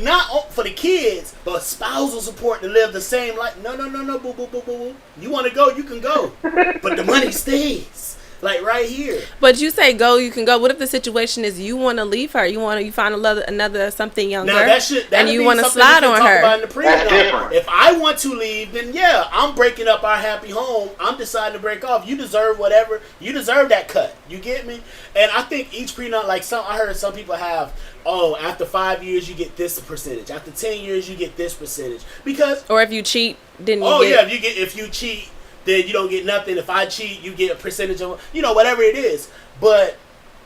not for the kids, but spousal support to live the same life. No, boo, boo, boo, boo. You want to go, you can go, but the money stays. Like right here. But you say go, you can go. What if the situation is you want to leave her? You find another something younger, now and you want to slide on her? That's different. If I want to leave, then yeah, I'm breaking up our happy home. I'm deciding to break off. You deserve whatever. You deserve that cut. You get me? And I think each prenup, like I heard some people have, after 5 years you get this percentage. After 10 years you get this percentage. Because or if you cheat, then if you cheat, then you don't get nothing. If I cheat, you get a percentage of, whatever it is. But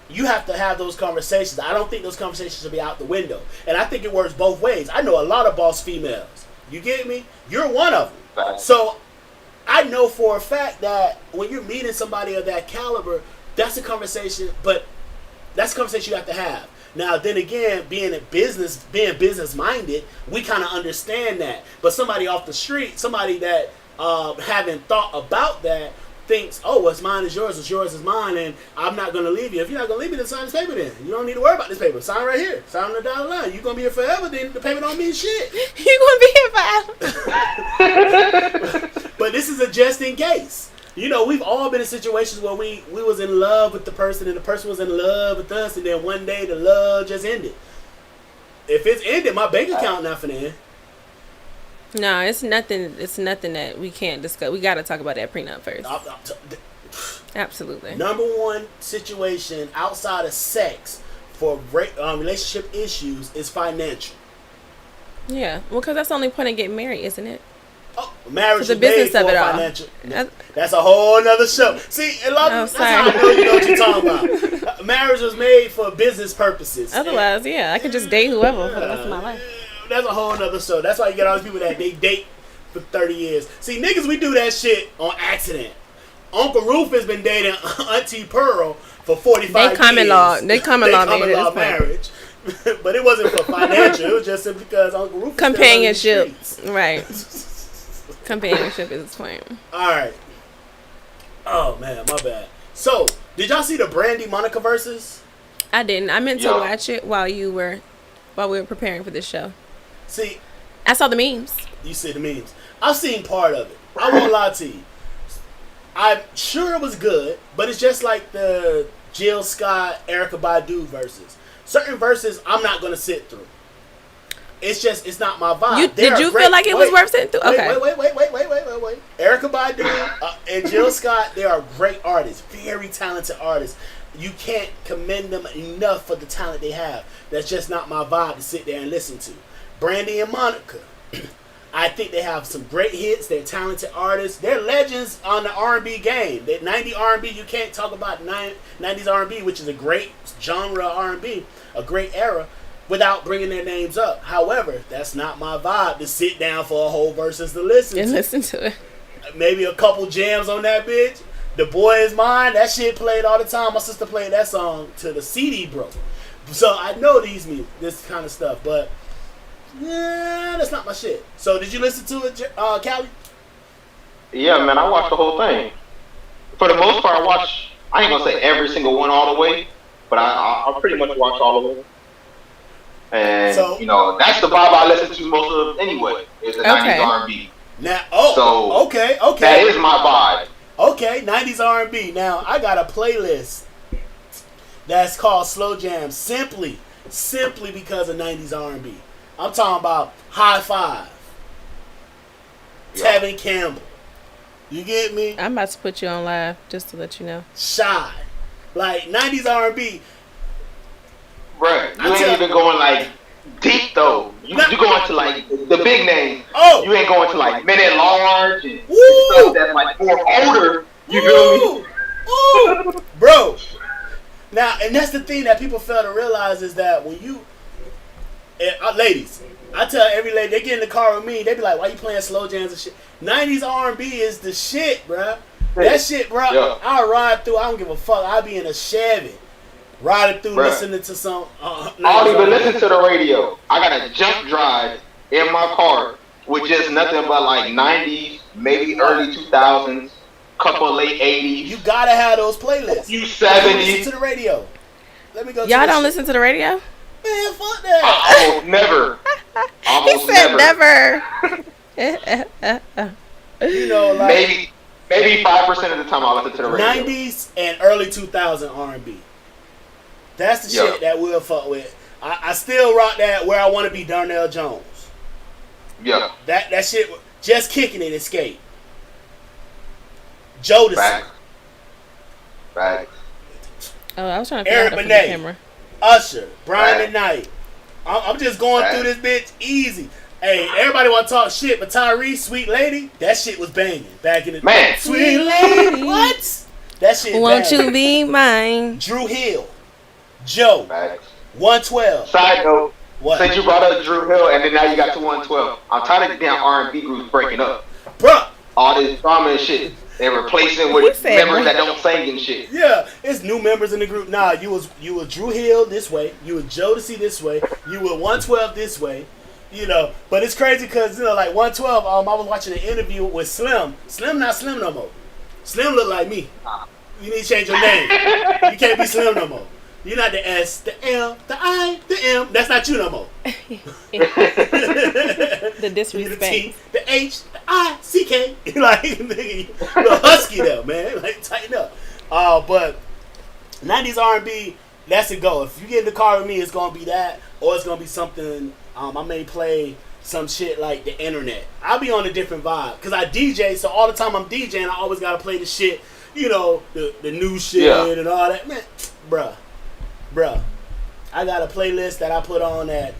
you have to have those conversations. I don't think those conversations should be out the window. And I think it works both ways. I know a lot of boss females. You get me? You're one of them. Right. So I know for a fact that when you're meeting somebody of that caliber, that's a conversation, but that's a conversation you have to have. Now, then again, being business minded, we kind of understand that. But somebody off the street, somebody that haven't thought about that, thinks, what's mine is yours, what's yours is mine, and I'm not going to leave you. If you're not going to leave me, then sign this paper then. You don't need to worry about this paper. Sign right here. Sign on the dotted line. You're going to be here forever, then the paper don't mean shit. You're going to be here forever. But this is a just in case. We've all been in situations where we was in love with the person and the person was in love with us, and then one day the love just ended. If it's ended, my bank account not finna end. No, it's nothing. It's nothing that we can't discuss. We got to talk about that prenup first. Absolutely. Number one situation outside of sex for relationship issues is financial. Yeah, well, because that's the only point of getting married, isn't it? Marriage is the business made of for it all. Financial. That's a whole nother show. See, that's how I know you know what you're talking about. Marriage was made for business purposes. Otherwise, I could just date whoever for the rest of my life. That's a whole nother show. That's why you get all these people that they date for 30 years. See, niggas, we do that shit on accident. Uncle Roof has been dating Auntie Pearl for 45 years. They common law marriage. But it wasn't for financial. It was just simply because Uncle Roof companionship. Right. Companionship is the point. Alright. Oh, man, my bad. So, did y'all see the Brandy Monica versus? I didn't. I meant to watch it while we were preparing for this show. See, I saw the memes. You see the memes. I've seen part of it. I won't lie to you. I'm sure it was good, but it's just like the Jill Scott, Erykah Badu verses. Certain verses I'm not going to sit through. It's not my vibe. Did you feel like it was worth sitting through? Okay. Wait. Erykah Badu and Jill Scott, they are great artists. Very talented artists. You can't commend them enough for the talent they have. That's just not my vibe to sit there and listen to. Brandy and Monica. I think they have some great hits. They're talented artists. They're legends on the R&B game. That 90 R&B, you can't talk about 90s R&B, which is a great genre of R&B, a great era, without bringing their names up. However, that's not my vibe to sit down for a whole versus to listen And to. listen to it. Maybe a couple jams on that bitch. The Boy Is Mine, that shit played all the time. My sister played that song till the CD broke. So I know this kind of stuff, but yeah, that's not my shit. So did you listen to it, Callie? Yeah, man, I watched the whole thing. For the most part, I ain't gonna say every single one all the way, but I pretty much watch all of them. And, So- that's the vibe I listen to most of anyway, is the 90s R&B. Now, okay. That is my vibe. Okay, 90s R&B. Now, I got a playlist that's called Slow Jam simply because of 90s R&B. I'm talking about High Five, Yeah. Tevin Campbell. You get me? I'm about to put you on live just to let you know. Shy. Like, 90s R&B. Bruh, you ain't even going, like, deep, though. You going to, like, the big names. Oh! You ain't going to, like, Men at Large and Woo! stuff that's, like, more older. You feel me? Ooh, bro. Now, and that's the thing that people fail to realize is that when you, ladies, I tell every lady, they get in the car with me, they be like, why you playing slow jams and shit? 90s R&B is the shit, bruh. That shit, bro, Yeah. I'll ride through, I don't give a fuck. I'll be in a Chevy, riding through, Bruh. listening to some. I don't even listen to the radio. I got a jump drive in my car with just nothing but, like, 90s, maybe early 2000s. Couple of late 80s. You gotta have those playlists. You Let me listen 70s. to the radio. Let me go. Y'all to don't listen to the radio? Man, fuck that. Almost never. He Almost said never. You know, like maybe 5% of the time I listen to the radio. 90s and early 2000 R&B. That's the Yeah. shit that we'll fuck with. I still rock that Where I Want to Be Darnell Jones. Yeah. That shit, Just Kicking It, Escape. Jodeci. Facts. Oh, I was trying to Eric figure out the Benet. camera. Usher. Brian Right. the Knight. I'm just going Right. through this bitch easy. Hey, everybody want to talk shit, but Tyrese, Sweet Lady, that shit was banging back in the Man. Sweet Lady. What? That shit Won't banging. you be mine? Drew Hill. Joe. Facts. 112. Side note, What? since you brought up Drew Hill and then now you got to 112, I'm tired of the damn R&B groups breaking up. Bruh. All this drama and shit. They're replacing He with said members that break don't sing and shit. Yeah, it's new members in the group. Nah, you was Drew Hill this way, you was Jodeci this way, you were 112 this way, But it's crazy because like 112. I was watching an interview with Slim. Slim not Slim no more. Slim look like me. You need to change your name. You can't be Slim no more. You're not the S, the L, the I, the M. That's not you no more. The The disrespect. T, the H, the I, C-K. Like, nigga, you're a husky though, man. Like, tighten up. But 90s R&B, that's a go. If you get in the car with me, it's gonna be that, or it's gonna be something. I may play some shit like the internet. I'll be on a different vibe because I DJ, so all the time I'm DJing, I always gotta play the shit, the new shit and all that. Man, bruh, I got a playlist that I put on that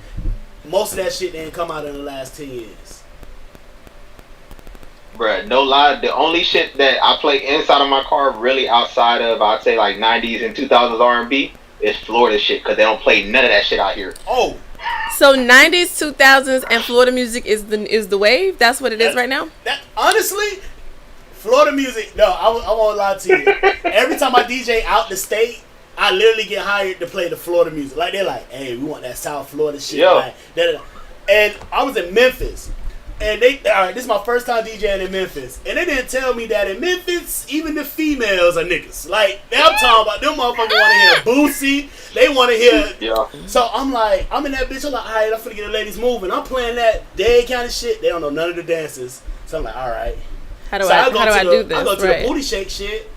most of that shit didn't come out in the last 10 years. Bruh, no lie, the only shit that I play inside of my car, really outside of, I'd say, like 90s and 2000s R&B, is Florida shit, because they don't play none of that shit out here. Oh, So 90s, 2000s, and Florida music is the wave. That's what it is right now. that honestly, Florida music. No, I won't lie to you. Every time I DJ out the state, I literally get hired to play the Florida music. Like they're like, "Hey, we want that South Florida shit." Yo. Like, da-da-da. And I was in Memphis, and all right, this is my first time DJing in Memphis, and they didn't tell me that in Memphis, even the females are niggas. Like I'm talking about them motherfuckers want to hear Boosie. They want to hear. Yeah. So I'm like, I'm in that bitch. I'm like, all right, I'm finna get the ladies moving. I'm playing that dead kind of shit. They don't know none of the dances. So I'm like, all right. How do So I go how do to I the- do this? I go to the Right. booty shake shit,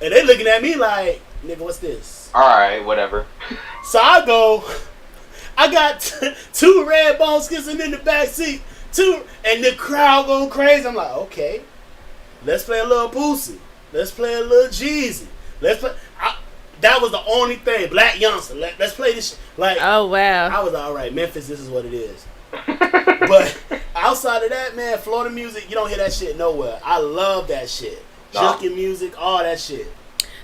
and they looking at me like, nigga, what's this? Alright, whatever. So I go, I got two red bones kissing in the back seat, and the crowd going crazy. I'm like, okay, let's play a little Boosie. Let's play a little Jeezy. Let's play. That was the only thing. Black Youngster. Let's play this. Like, Oh wow. I was all right. Memphis, this is what it is. But I outside of that, man, Florida music, you don't hear that shit nowhere. I love that shit. Junkie music, all that shit.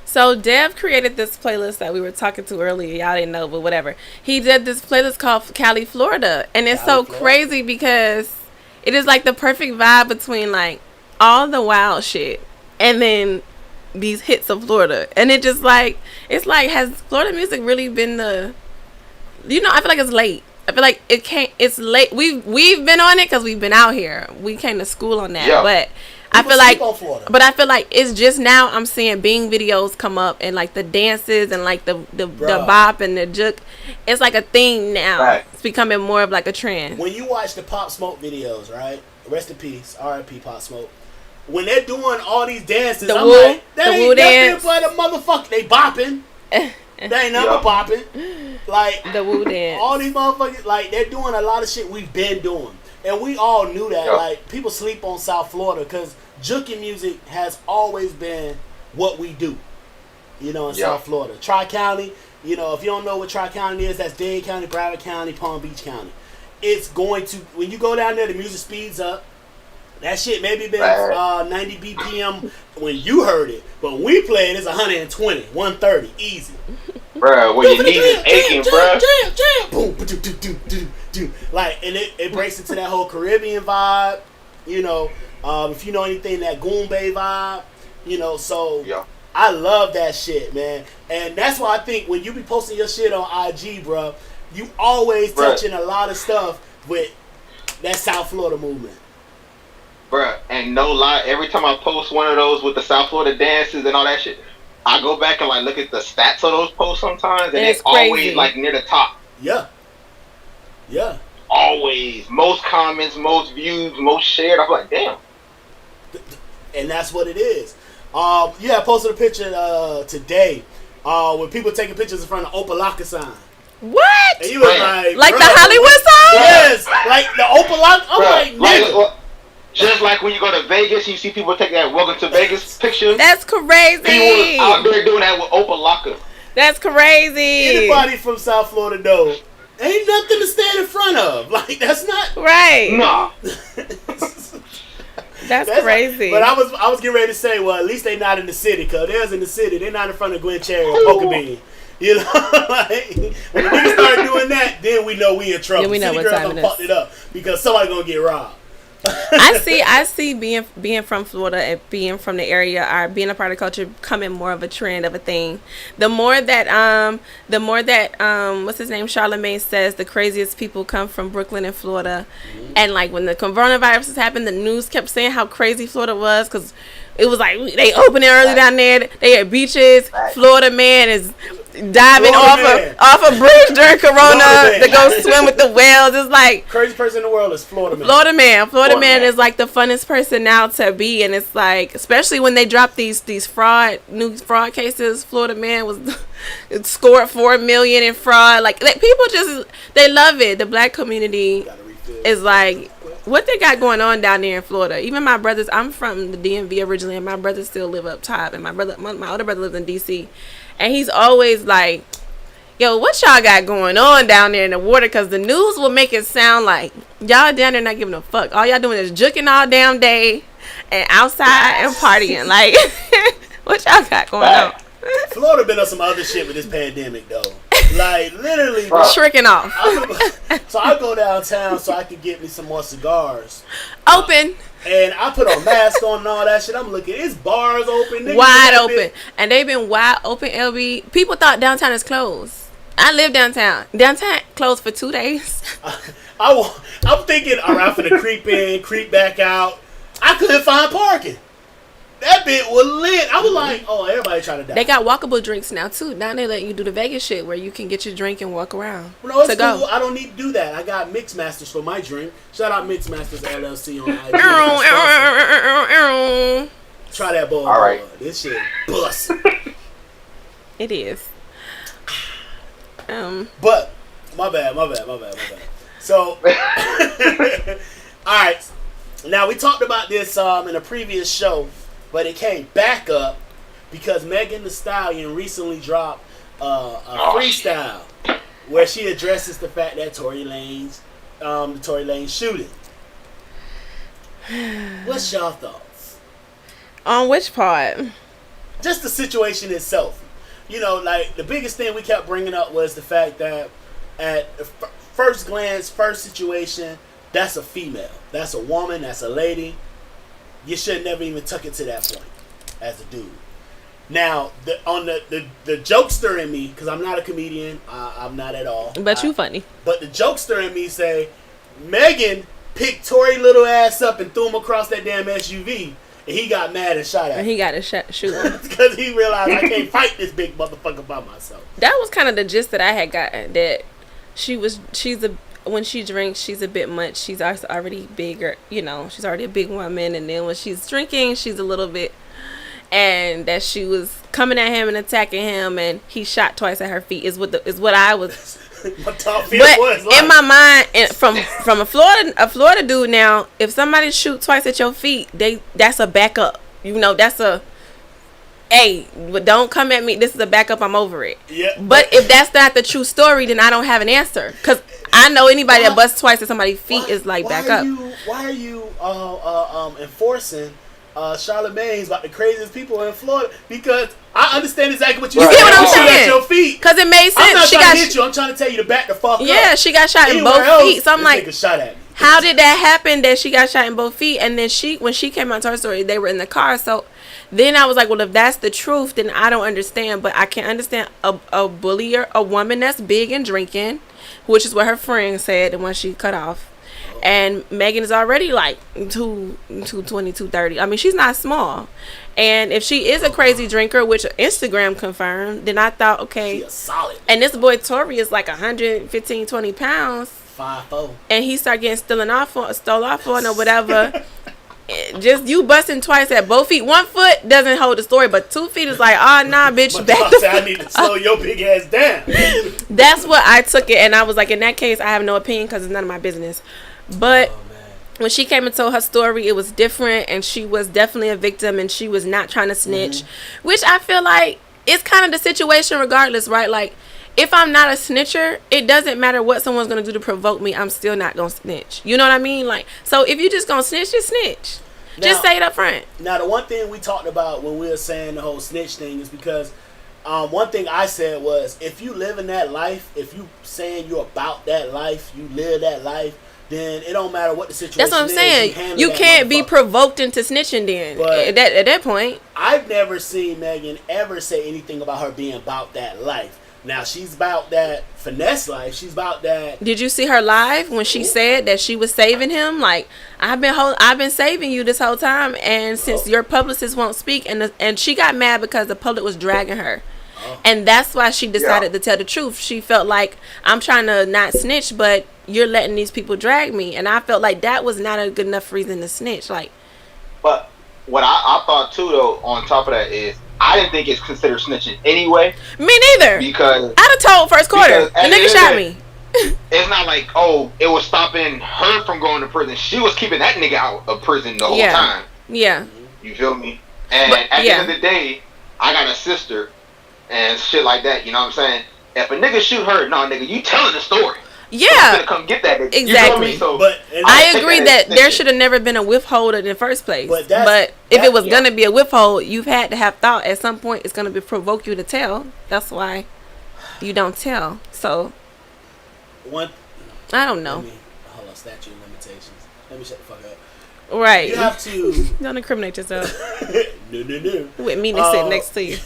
So Dev created this playlist that we were talking to earlier. Y'all didn't know, but whatever. He did this playlist called Cali, Florida, and it's so crazy because it is like the perfect vibe between like all the wild shit and then these hits of Florida, and it just like it's like, has Florida music really been the? You know, I feel like it's late. I feel like it can't. It's late. We've been on it because we've been out here. We came to school on that, but. I feel like it's just now I'm seeing Bing videos come up and like the dances and like the bop and the juke. It's like a thing now. Right. It's becoming more of like a trend. When you watch the Pop Smoke videos, right? Rest in peace, R.I.P. Pop Smoke. When they're doing all these dances, I'm like, that ain't nothing but a motherfucker. They bopping. That ain't nothing but bopping. Like the woo dance. All these motherfuckers, like they're doing a lot of shit we've been doing. And we all knew that. Like, people sleep on South Florida because junkie music has always been what we do, you know, in South Florida. Tri-County, you know, if you don't know what Tri-County is, that's Dade County, Broward County, Palm Beach County. It's going to, when you go down there, the music speeds up. That shit maybe been 90 BPM when you heard it, but when we played, it's 120, 130, easy. Bruh, when your knees is aching, bruh. Boom, like, and it breaks into that whole Caribbean vibe, you know. If you know anything, that Goombay vibe, you know. So I love that shit, man, and that's why I think when you be posting your shit on IG, bro, you always touching a lot of stuff with that South Florida movement. Bruh, and no lie, every time I post one of those with the South Florida dances and all that shit, I go back and like look at the stats of those posts sometimes, and it's always like near the top. Yeah. Always. Most comments, most views, most shared. I'm like, damn. And that's what it is. I posted a picture today with people taking pictures in front of Opalaka sign. What? And you was like the Hollywood sign? Yes. Like the Opalaka. I'm like, nigga. Just like when you go to Vegas, you see people take that "Welcome to Vegas" picture. That's crazy. People out there doing that with Opalaka. That's crazy. Anybody from South Florida know, ain't nothing to stand in front of. Like, that's not right. Nah. That's crazy. But I was getting ready to say, well, at least they not in the city, cause theirs in the city. They're not in front of Glen Cherry or Poker Bean. You know, like, when the niggas start doing that, then we know we in trouble. Then we know City what girls time done it is. fucked it up because somebody gonna get robbed. I see being from Florida and being from the area or being a part of culture becoming more of a trend of a thing. The more that what's his name, Charlamagne says the craziest people come from Brooklyn and Florida. Mm-hmm. And like when the coronavirus happened, the news kept saying how crazy Florida was because it was like they opened it early down there. They had beaches. Florida man is diving off a bridge during Corona to go swim with the whales. It's like crazy person in the world is Florida man. Florida man is like the funnest person now to be, and it's like especially when they drop these new fraud cases. Florida man was scored $4 million in fraud. Like people just they love it. The black community is like. What they got going on down there in Florida? Even my brothers, I'm from the DMV originally, and my brothers still live up top. And my older brother lives in DC, and he's always like, "Yo, what y'all got going on down there in the water?" Because the news will make it sound like y'all down there not giving a fuck. All y'all doing is juking all damn day and outside and partying. Like, what y'all got going on? Florida been on some other shit with this pandemic though. Like literally shrinking off. So I go downtown so I can get me some more cigars. Open. And I put a mask on and all that shit. I'm looking, it's bars open. Niggas wide open. And they've been wide open, LB. People thought downtown is closed. I live downtown. Downtown closed for 2 days. I'm thinking, all right, I'm finna creep in, creep back out. I couldn't find parking. That bit was lit. I was like, oh, everybody trying to die. They got walkable drinks now, too. Now they let you do the Vegas shit where you can get your drink and walk around. No, it's cool. I don't need to do that. I got Mix Masters for my drink. Shout out Mix Masters LLC on IG. Try that boy. All right. This shit bust. It is. But, my bad. So, all right. Now, we talked about this in a previous show. But it came back up because Megan Thee Stallion recently dropped a freestyle where she addresses the fact that the Tory Lanez shooting. What's your thoughts? On which part? Just the situation itself. You know, like, the biggest thing we kept bringing up was the fact that at first glance, first situation, that's a female. That's a woman. That's a lady. You should never even took it to that point as a dude. Now, the jokester in me, because I'm not a comedian, I'm not at all. But you funny. But the jokester in me say, Megan picked Tory little ass up and threw him across that damn SUV, and he got mad and shot at him. And he got to shoot him. Because he realized I can't fight this big motherfucker by myself. That was kind of the gist that I had gotten, that when she drinks, she's a bit much. She's already bigger, you know, she's already a big woman, and then when she's drinking, she's a little bit... And that she was coming at him and attacking him, and he shot twice at her feet is what I was. My top fear But was like, in my mind, and from a Florida dude, now if somebody shoot twice at your feet, that's a backup. You know, that's a, hey, but don't come at me. This is a backup. I'm over it. Yeah. But if that's not the true story, then I don't have an answer, because I know anybody that busts twice at somebody's feet is like backup. Why are you enforcing Charlamagne's about the craziest people in Florida? Because I understand exactly what you see what I'm saying? At your feet. Because it made sense. I'm not trying to hit you. I'm trying to tell you to back the fuck up. Yeah, she got shot in Anywhere both else, feet. So I'm they like, take a shot at me. how did that happen that she got shot in both feet? And then when she came out to her story, they were in the car. So then I was like, well, if that's the truth, then I don't understand. But I can understand a bullier, a woman that's big and drinking, which is what her friend said, the one she cut off. And Megan is already like 220, 230. I mean, she's not small. And if she is a crazy drinker, which Instagram confirmed, then I thought, okay. She a solid. And this boy Tory is like 115, 20 pounds. 5'4". And he started getting stole off on or whatever. Just you busting twice at both feet. 1 foot doesn't hold the story, but 2 feet is like, oh, nah, bitch. But Back I need to slow your big ass down. That's what I took it. And I was like, in that case, I have no opinion because it's none of my business. But when she came and told her story, it was different, and she was definitely a victim, and she was not trying to snitch, which I feel like it's kind of the situation regardless, right? Like, if I'm not a snitcher, it doesn't matter what someone's going to do to provoke me. I'm still not going to snitch. You know what I mean? Like, so if you just going to snitch, just snitch. Now, just say it up front. Now, the one thing we talked about when we were saying the whole snitch thing is because one thing I said was, if you live in that life, if you saying you're about that life, you live that life, then it don't matter what the situation is. That's what I'm saying. You can't be provoked into snitching then. But at that point. I've never seen Megan ever say anything about her being about that life. Now, she's about that finesse life. She's about that. Did you see her live when she said that she was saving him? Like, I've been saving you this whole time, and since your publicist won't speak, and she got mad because the public was dragging her. And that's why she decided to tell the truth. She felt like, I'm trying to not snitch, but you're letting these people drag me. And I felt like that was not a good enough reason to snitch. Like, but what I thought too, though, on top of that is, I didn't think it's considered snitching anyway. Me neither. Because I'd have told first quarter. The nigga shot me. It's not like, oh, it was stopping her from going to prison. She was keeping that nigga out of prison the whole time. Yeah. You feel me? And at the end of the day, I got a sister and shit like that. You know what I'm saying? If a nigga shoot her, nah, nigga, you telling the story. Yeah. I'm gonna come get that nigga. Exactly. You feel me? So, but I agree that there should have never been a withhold in the first place. But if it was gonna be a withhold, you've had to have thought at some point it's gonna provoke you to tell. That's why you don't tell. So I don't know. Hold on, statute of limitations. Let me shut the fuck up. Right. You have to don't incriminate yourself. No. With me to sit next to you.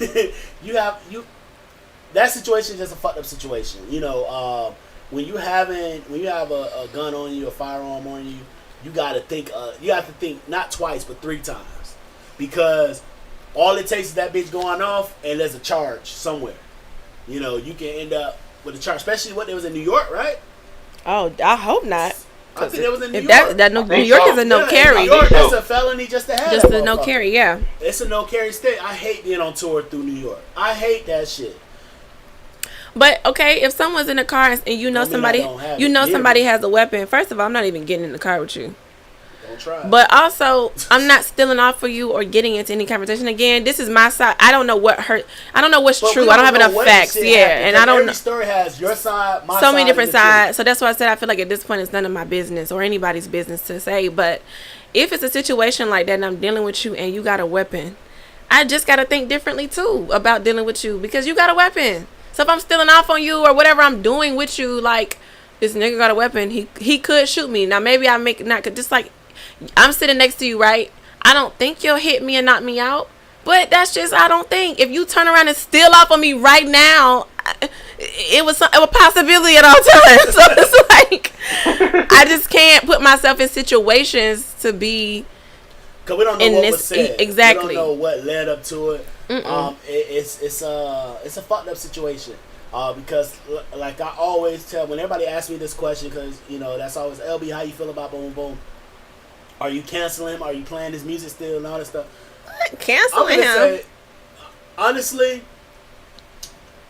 That situation is just a fucked up situation. You know, when you have a gun on you, a firearm on you, you gotta think. You have to think not twice but 3 times, because all it takes is that bitch going off and there's a charge somewhere. You know, you can end up with a charge, especially what there was in New York, right? Oh, I hope not. I think it was in New York. New York is a no carry. New York, that's a felony just to have. Just a no carry, yeah. It's a no carry state. I hate being on tour through New York. I hate that shit. But okay, if someone's in a car and you know somebody has a weapon, first of all, I'm not even getting in the car with you. Don't try. But also, I'm not stealing off for you or getting into any conversation. Again, this is my side. I don't know what's true. I don't have enough facts. Yeah, and I don't know. Every story has your side, my side. So many different sides. So that's why I said I feel like at this point it's none of my business or anybody's business to say. But if it's a situation like that and I'm dealing with you and you got a weapon, I just got to think differently too about dealing with you because you got a weapon. So if I'm stealing off on you or whatever I'm doing with you, like, this nigga got a weapon, he could shoot me. Now maybe I make not just like I'm sitting next to you, right? I don't think you'll hit me and knock me out, but that's just I don't think. If you turn around and steal off on me right now, it was a possibility at all times. So it's like I just can't put myself in situations to be. Cause we don't know what was said. Exactly. We don't know what led up to it. It's a fucked up situation. Because like I always tell when everybody asks me this question, because you know that's always LB, how you feel about Boom Boom? Are you canceling him? Are you playing his music still and all that stuff? Canceling him. Say, honestly,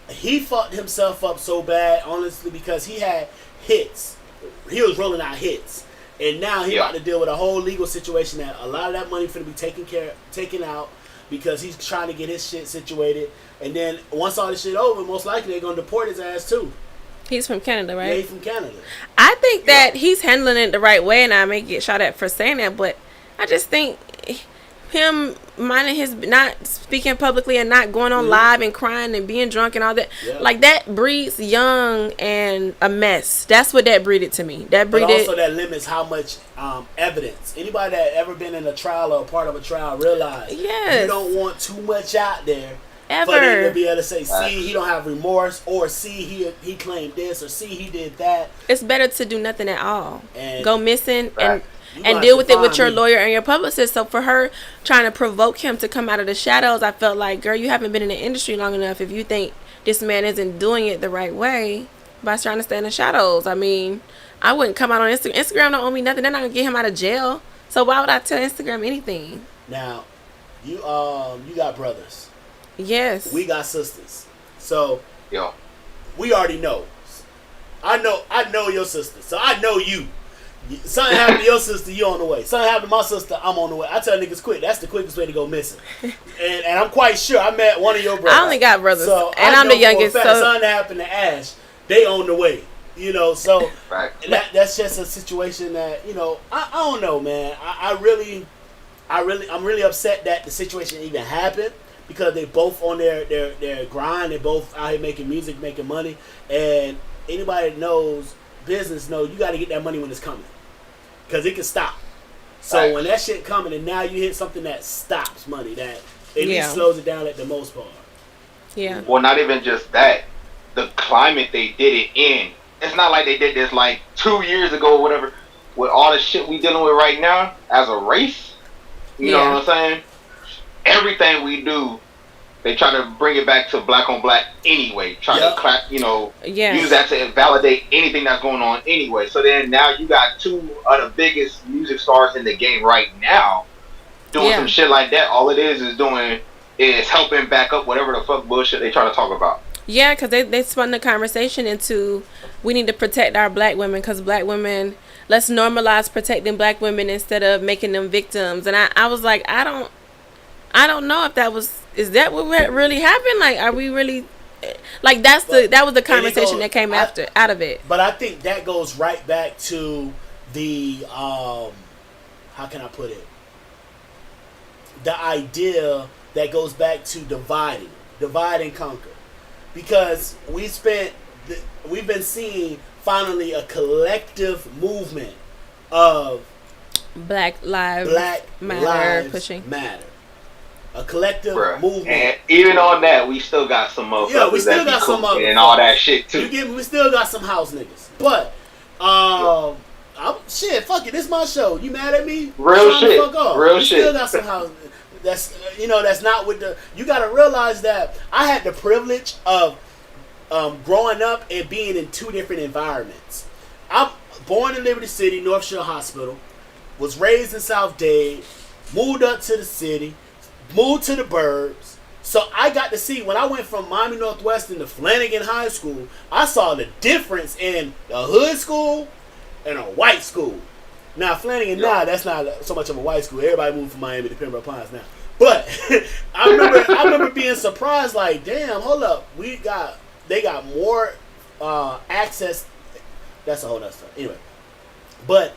he fucked himself up so bad. Honestly, because he had hits, he was rolling out hits, and now he about to deal with a whole legal situation that a lot of that money finna be taken out because he's trying to get his shit situated. And then once all this shit over, most likely they're gonna deport his ass too. He's from Canada, right? Yeah, he's from Canada. I think that he's handling it the right way, and I may get shot at for saying that, but I just think him minding his, not speaking publicly and not going on live and crying and being drunk and all that, like that breeds young and a mess. That's what that breeded to me. That breeded. But also that limits how much evidence. Anybody that ever been in a trial or a part of a trial realize you don't want too much out there. For them to be able to say, see, he don't have remorse, or see, he claimed this, or see, he did that. It's better to do nothing at all. And go missing and deal with it with your lawyer and your publicist. So for her trying to provoke him to come out of the shadows, I felt like, girl, you haven't been in the industry long enough. If you think this man isn't doing it the right way by trying to stay in the shadows, I mean, I wouldn't come out on Instagram. Instagram don't owe me nothing. They're not gonna get him out of jail. So why would I tell Instagram anything? Now, you got brothers. Yes. We got sisters. So we already know. I know your sister. So I know you. Something happened to your sister, you on the way. Something happened to my sister, I'm on the way. I tell niggas quick, that's the quickest way to go missing. And I'm quite sure I met one of your brothers. I only got brothers. So and I'm the youngest. So something happened to Ash, they on the way. You know, so that's just a situation that, you know, I don't know, man. I'm really upset that the situation even happened. Because they both on their grind, they both out here making music, making money, and anybody that knows business know you got to get that money when it's coming, because it can stop. So when that shit coming, and now you hit something that stops money, that at least slows it down at the most part. Yeah. Well, not even just that, the climate they did it in. It's not like they did this like 2 years ago or whatever. With all the shit we dealing with right now as a race, you know what I'm saying? Everything we do, they try to bring it back to black on black anyway. Try to clap, use that to invalidate anything that's going on anyway. So then now you got two of the biggest music stars in the game right now doing some shit like that. All it is helping back up whatever the fuck bullshit they try to talk about. Yeah, because they spun the conversation into we need to protect our black women because black women, let's normalize protecting black women instead of making them victims. And I was like, I don't know if is that what really happened? Like, are we really, like, that was the conversation that came out of it. But I think that goes right back to the, how can I put it? The idea that goes back to divide and conquer. Because we've been seeing finally a collective movement of Black Lives Matter. A collective movement. And even on that, we still got some motherfuckers. Yeah, we still got some motherfuckers. And all that shit, too. We still got some house niggas. But, shit, fuck it. This my show. You mad at me? Real shit. We still got some house niggas. That's not with the... You got to realize that I had the privilege of growing up and being in two different environments. I'm born in Liberty City, North Shore Hospital. Was raised in South Dade. Moved up to the city. Moved to the burbs. So I got to see, when I went from Miami Northwestern to Flanagan High School, I saw the difference in a hood school and a white school. Now Flanagan, that's not so much of a white school. Everybody moved from Miami to Pembroke Pines now. But I remember being surprised, like, damn, hold up, they got more access. That's a whole nother story. Anyway, but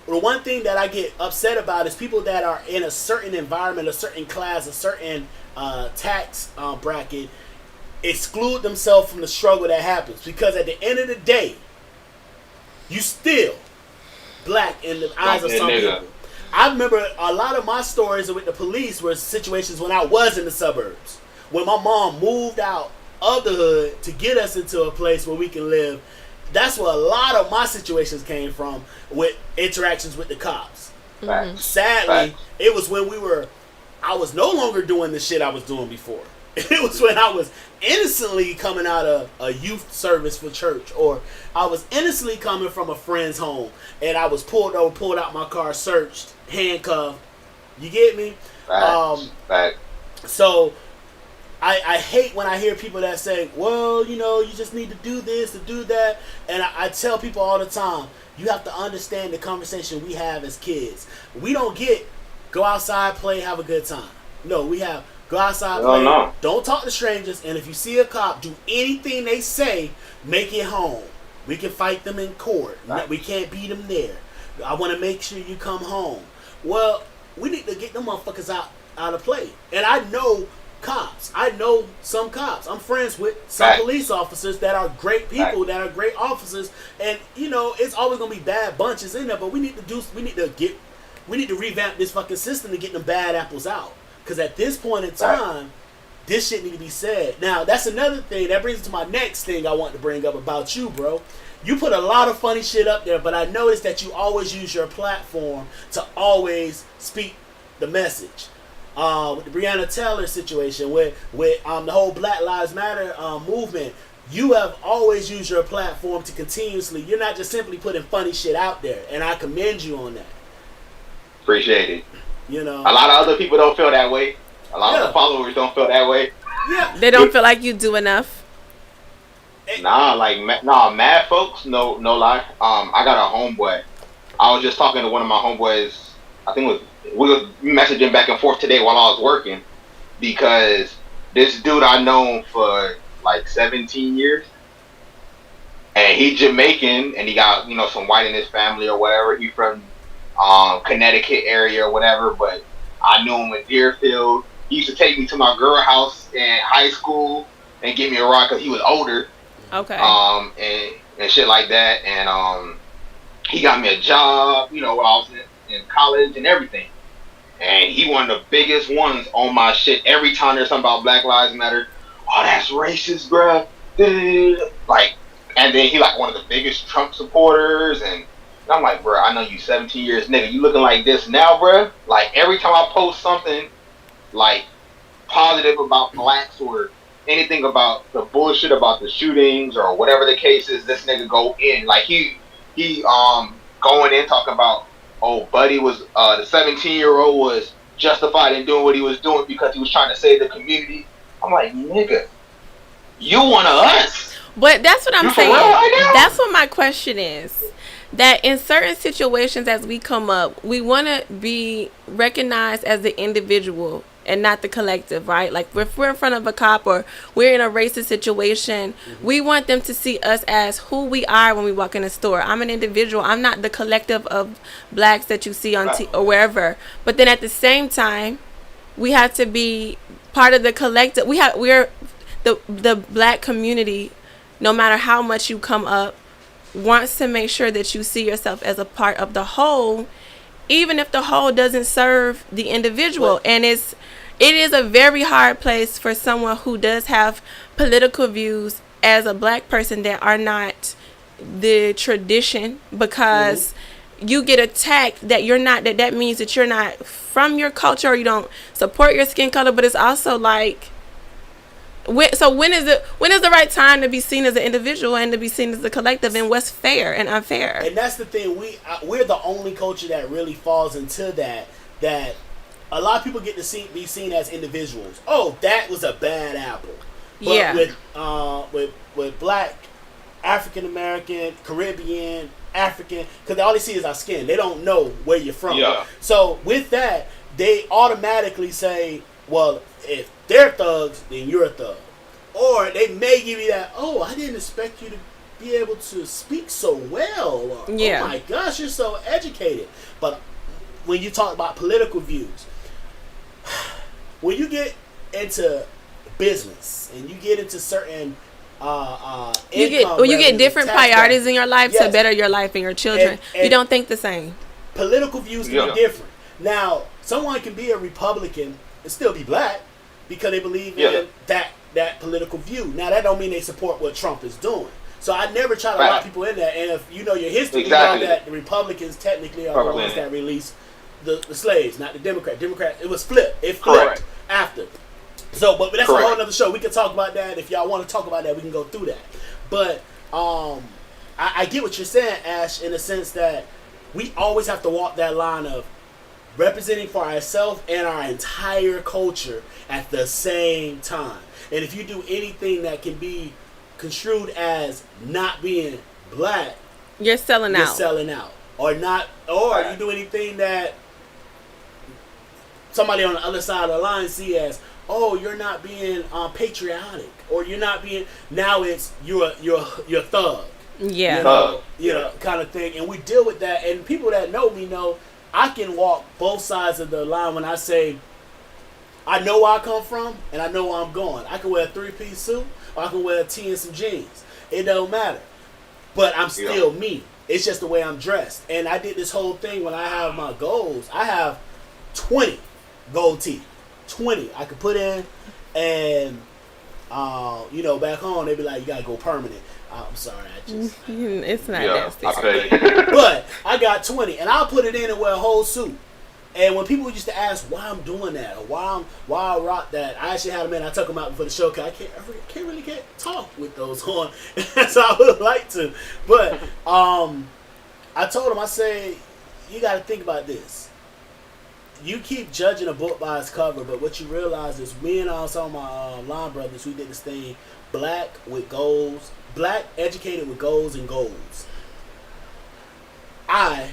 the one thing that I get upset about is people that are in a certain environment, a certain class, a certain tax bracket, exclude themselves from the struggle that happens. Because at the end of the day, you still black in the eyes of some people. I remember a lot of my stories with the police were situations when I was in the suburbs. When my mom moved out of the hood to get us into a place where we can live. That's where a lot of my situations came from with interactions with the cops. Facts. Sadly, Facts. it was when I was no longer doing the shit I was doing before. It was when I was innocently coming out of a youth service for church, or I was innocently coming from a friend's home, and I was pulled out my car, searched, handcuffed. You get me? Facts. So I hate when I hear people that say, well, you know, you just need to do this, to do that. And I tell people all the time, you have to understand the conversation we have as kids. We don't go outside, play, have a good time. No, we have go outside, play, don't talk to strangers, and if you see a cop, do anything they say, make it home. We can fight them in court. Right. We can't beat them there. I want to make sure you come home. Well, we need to get them motherfuckers out of play. And I know cops. I know some cops. I'm friends with some police officers that are great people, that are great officers, and you know it's always gonna be bad bunches in there. But we need to revamp this fucking system to get them bad apples out. Because at this point in time, this shit need to be said. Now that's another thing that brings us to my next thing I want to bring up about you, bro. You put a lot of funny shit up there, but I noticed that you always use your platform to always speak the message. With the Breonna Taylor situation, with the whole Black Lives Matter movement, you have always used your platform to continuously. You're not just simply putting funny shit out there, and I commend you on that. Appreciate it. You know, a lot of other people don't feel that way. A lot of the followers don't feel that way. Yeah, they don't feel like you do enough. Mad folks, no lie. I got a homeboy. I was just talking to one of my homeboys. I think we were messaging back and forth today while I was working, because this dude I known for like 17 years, and he Jamaican, and he got some white in his family or whatever. He from Connecticut area or whatever, but I knew him in Deerfield. He used to take me to my girl house in high school and give me a ride because he was older. Okay. And shit like that, and he got me a job, when I was in college and everything. And he one of the biggest ones on my shit. Every time there's something about Black Lives Matter, oh, that's racist, bruh. Like, and then he like one of the biggest Trump supporters, and I'm like, bruh, I know you 17 years, nigga. You looking like this now, bruh? Like, every time I post something, like, positive about blacks or anything about the bullshit about the shootings or whatever the case is, this nigga go in. Like, he going in talking about, oh, Buddy was, the 17-year-old was justified in doing what he was doing because he was trying to save the community. I'm like, nigga, you one of us. But that's what I'm saying. Right, that's what my question is. That in certain situations as we come up, we want to be recognized as the individual and not the collective, right? Like if we're in front of a cop or we're in a racist situation, we want them to see us as who we are when we walk in a store. I'm an individual. I'm not the collective of blacks that you see on or wherever. But then at the same time, we have to be part of the collective. We're the black community, no matter how much you come up, wants to make sure that you see yourself as a part of the whole, even if the whole doesn't serve the individual. And it is a very hard place for someone who does have political views as a black person that are not the tradition, because you get attacked that you're not, that means that you're not from your culture or you don't support your skin color. But it's also like, when is the right time to be seen as an individual and to be seen as a collective, and what's fair and unfair? And that's the thing. We're the only culture that really falls into that a lot of people get to be seen as individuals. Oh, that was a bad apple. But with black, African American, Caribbean, African, because all they see is our skin. They don't know where you're from. Yeah. So with that, they automatically say, well, if they're thugs, then you're a thug. Or they may give you that, oh, I didn't expect you to be able to speak so well. Or, Yeah. Oh my gosh, you're so educated. But when you talk about political views, when you get into business and you get into certain you get different priorities in your life to better your life and your children. And you don't think the same. Political views can be different. Now, someone can be a Republican and still be black because they believe in that political view. Now, that don't mean they support what Trump is doing. So I never try to lock people in that. And if you know your history, you know that the Republicans technically are the ones that released the slaves, not the Democrat. It was flipped. It flipped after. So, but that's a whole other show. We can talk about that. If y'all want to talk about that, we can go through that. But I get what you're saying, Ash, in the sense that we always have to walk that line of representing for ourselves and our entire culture at the same time. And if you do anything that can be construed as not being black, you're selling out. Or you do anything that somebody on the other side of the line see as, oh, you're not being patriotic, or you're not being. Now it's you're thug. Yeah. You know, kind of thing. And we deal with that. And people that know me know I can walk both sides of the line when I say I know where I come from and I know where I'm going. I can wear a 3-piece suit or I can wear a tee and some jeans. It don't matter. But I'm still me. It's just the way I'm dressed. And I did this whole thing when I have my goals. I have 20 gold teeth. 20 I could put in, and you know, back home they'd be like, you gotta go permanent. I'm sorry, I just it's not nasty. But I got 20 and I'll put it in and wear a whole suit. And when people used to ask why I'm doing that or why I rock that, I actually had a man, I took them out for the show because I can't really talk with those on. So I would like to. But I told him, I say, you got to think about this. You keep judging a book by its cover, but what you realize is me and some of my line brothers, we did this thing, black with goals, black educated with goals and goals. I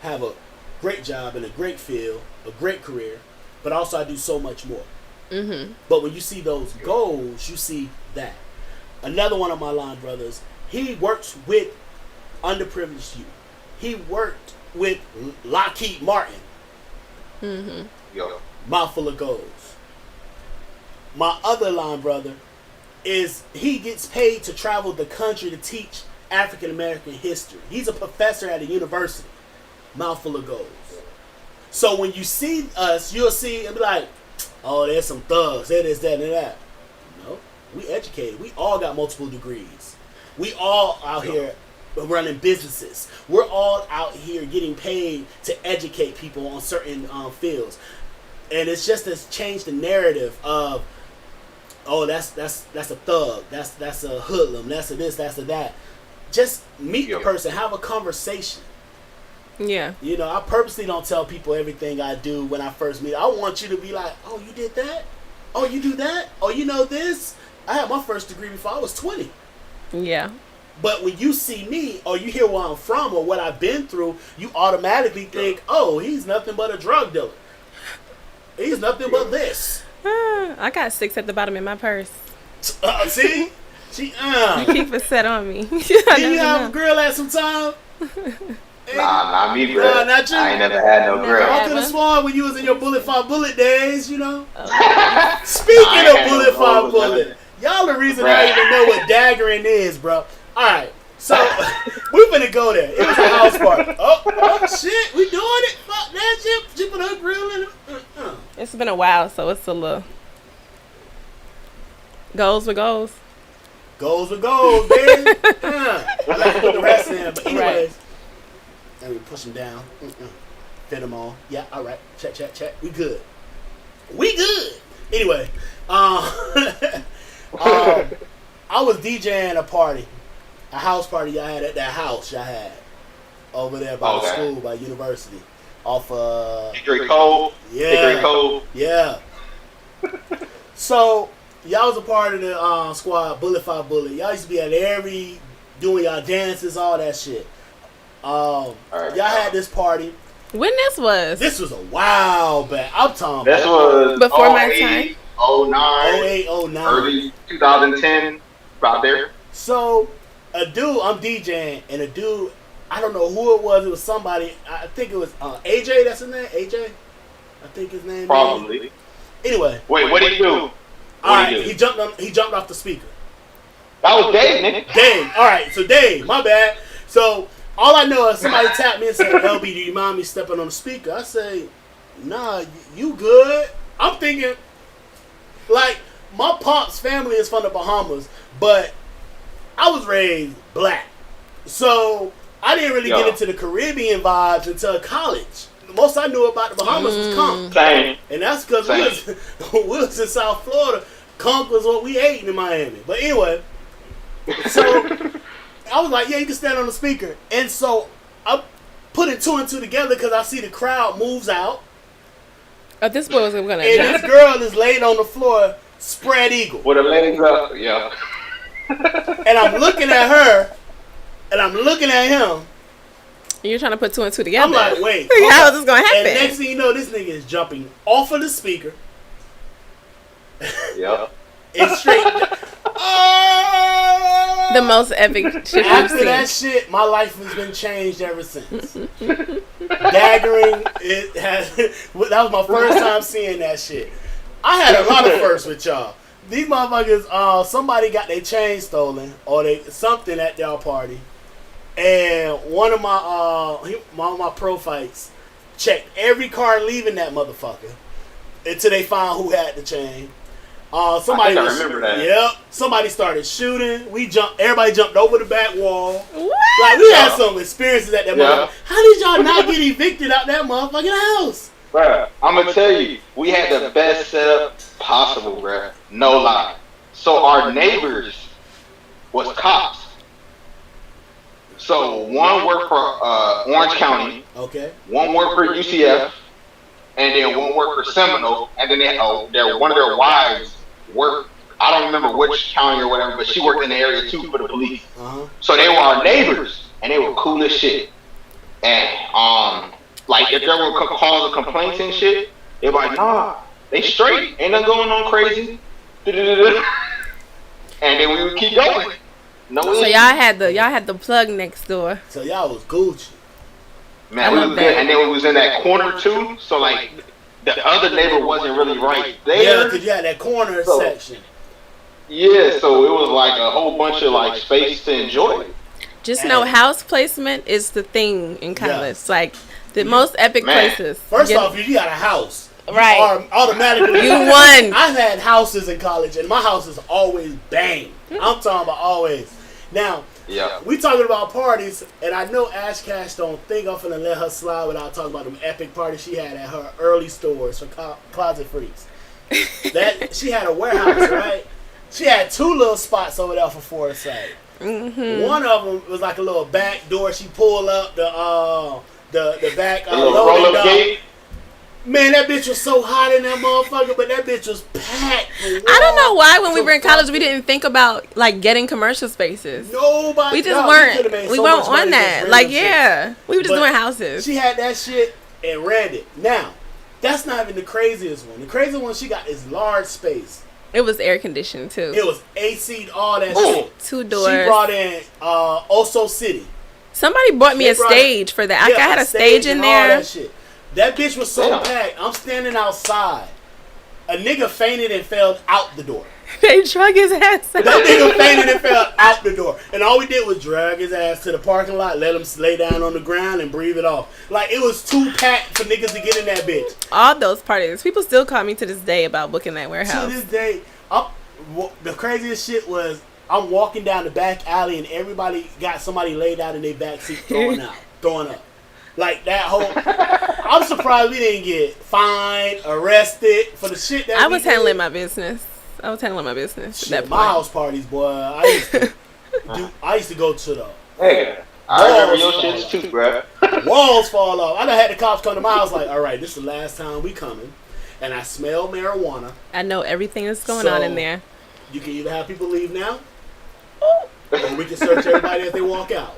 have a great job in a great field, a great career, but also I do so much more. Mm-hmm. But when you see those goals, you see that. Another one of my line brothers, he works with underprivileged youth. He worked with Lockheed Martin. Mm-hmm. Mouthful of goals. My other line brother he gets paid to travel the country to teach African American history. He's a professor at a university. Mouthful of goals. So when you see us, you'll see and be like, oh, there's some thugs, that is that and that. No, we educated. We all got multiple degrees. We all out here running businesses. We're all out here getting paid to educate people on certain fields. And it's just to change the narrative of, oh, that's a thug, that's a hoodlum, that's a this, that's a that. Just meet the person, have a conversation. Yeah. You know, I purposely don't tell people everything I do when I first meet. I want you to be like, oh, you did that? Oh, you do that? Oh, you know this? I had my first degree before I was 20. Yeah. But when you see me or you hear where I'm from or what I've been through, you automatically think, oh, he's nothing but a drug dealer. He's nothing but this. I got 6 at the bottom in my purse. See? You keep a set on me. Did you have a girl at some time? Nah, not me, bro. Not you. I ain't never had no girl. I could have sworn when you was in your bullet five bullet days, you know. Speaking of bullet five bullet, y'all the reason I even know what daggering is, bro. All right, so we finna go there. It was a house party. Oh shit, we doing it? Fuck that shit. She put her grill in it. It's been a while, so it's a little goals with goals. Goals with goals, baby. I like to put the rest in, but anyways. And we push them down. Fit them all. Yeah, all right. Check. We good. Anyway, I was DJing a party, a house party y'all had at that house y'all had over there by the school, by university, off Hickory Cove. Yeah. Hickory Cove. Yeah. So y'all was a part of the squad, Bullet 5 Bullet. Y'all used to be at every doing y'all dances, all that shit. Y'all had this party. When this was? This was a while back. I'm talking this was before my time. 09, 08, 09. early 2010, about there. So, a dude, I'm DJing, and a dude, I don't know who it was. It was somebody. I think it was AJ. That's his name. AJ. I think his name. Probably. Anyway. Wait, what did he do? All right, he jumped off the speaker. That was Dave, nigga. Dave. All right, so Dave, my bad. So all I know is somebody tapped me and said, "LB, do you mind me stepping on the speaker?" I say, "Nah, you good." I'm thinking, like, my pop's family is from the Bahamas, but I was raised black, so I didn't really get into the Caribbean vibes until college. The most I knew about the Bahamas was conch. Same. And that's because we was in South Florida. Conch was what we ate in Miami. But anyway, so I was like, yeah, you can stand on the speaker. And so I'm putting two and two together because I see the crowd moves out. Oh, this boy was going to And this girl is laid on the floor, spread eagle. With her legs up, yeah. And I'm looking at her, and I'm looking at him. You're trying to put two and two together. I'm like, wait. How is this going to happen? And next thing you know, this nigga is jumping off of the speaker. Yeah. And straight. Oh! The most epic shit you've After seen. that shit, my life has been changed ever since. Daggering, that was my first time seeing that shit. I had a lot of firsts with y'all. These motherfuckers, somebody got their chain stolen or something at their party. And one of my pro fights checked every car leaving that motherfucker until they found who had the chain. Somebody I remember that. Yep. Somebody started shooting. Everybody jumped over the back wall. What? Like we had some experiences at that motherfucker. How did y'all not get evicted out that motherfucking house? Bruh, I'm gonna tell you, we had the best setup possible, bruh. No lie. So our neighbors was cops. So one worked for Orange County, Okay. one worked for UCF, and then one worked for Seminole, and then one of their wives worked, I don't remember which county or whatever, but she worked in the area too for the police. Uh-huh. So they were our neighbors, and they were cool as shit. And like if there were calls or complaints and shit, they were like, nah, they straight, ain't nothing going on crazy. And then we would keep going. No, So y'all had the plug next door. So y'all was Gucci. man, we was good. And then we was in that corner too, so like the other neighbor wasn't really right there. Yeah, because you had that corner section. Yeah, so it was like a whole bunch of like space to enjoy. Just know house placement is the thing in college. Like the most epic places. First off, you got a house. Right. You are automatically. You won. I've had houses in college, and my house is always bang. I'm talking about always. Now, we talking about parties, and I know Ash Cash don't think I'm finna let her slide without talking about them epic parties she had at her early stores for Closet Freaks. That she had a warehouse, right? She had two little spots over there for Foresight. Mm-hmm. One of them was like a little back door. She pulled up the back little loading roll-up dock. gate. Man, that bitch was so hot in that motherfucker, but that bitch was packed. I don't know why when we were in college we didn't think about like getting commercial spaces. Nobody. We just weren't. We weren't on that. Like we were just doing houses. She had that shit and ran it. Now, that's not even the craziest one. The craziest one she got is large space. It was air conditioned too. It was AC'd, all that shit. 2 doors. She brought in Oso City. Somebody bought me a stage for that. I had a stage in there. All that shit. That bitch was so packed. I'm standing outside. A nigga fainted and fell out the door. They drug his ass out. That nigga fainted and fell out the door. And all we did was drag his ass to the parking lot, let him lay down on the ground and breathe it off. Like, it was too packed for niggas to get in that bitch. All those parties. People still call me to this day about booking that warehouse. To this day, the craziest shit was I'm walking down the back alley and everybody got somebody laid out in their back seat throwing up. Like that whole. I'm surprised we didn't get fined, arrested for the shit that I was handling my business. Shit, At that my point. house parties, boy. I used to go to the Hey, I remember your shits too, bro. walls fall off. I done had the cops come to my house like, all right, this is the last time we coming, and I smell marijuana. I know everything that's going on in there. You can either have people leave now, or we can search everybody as they walk out.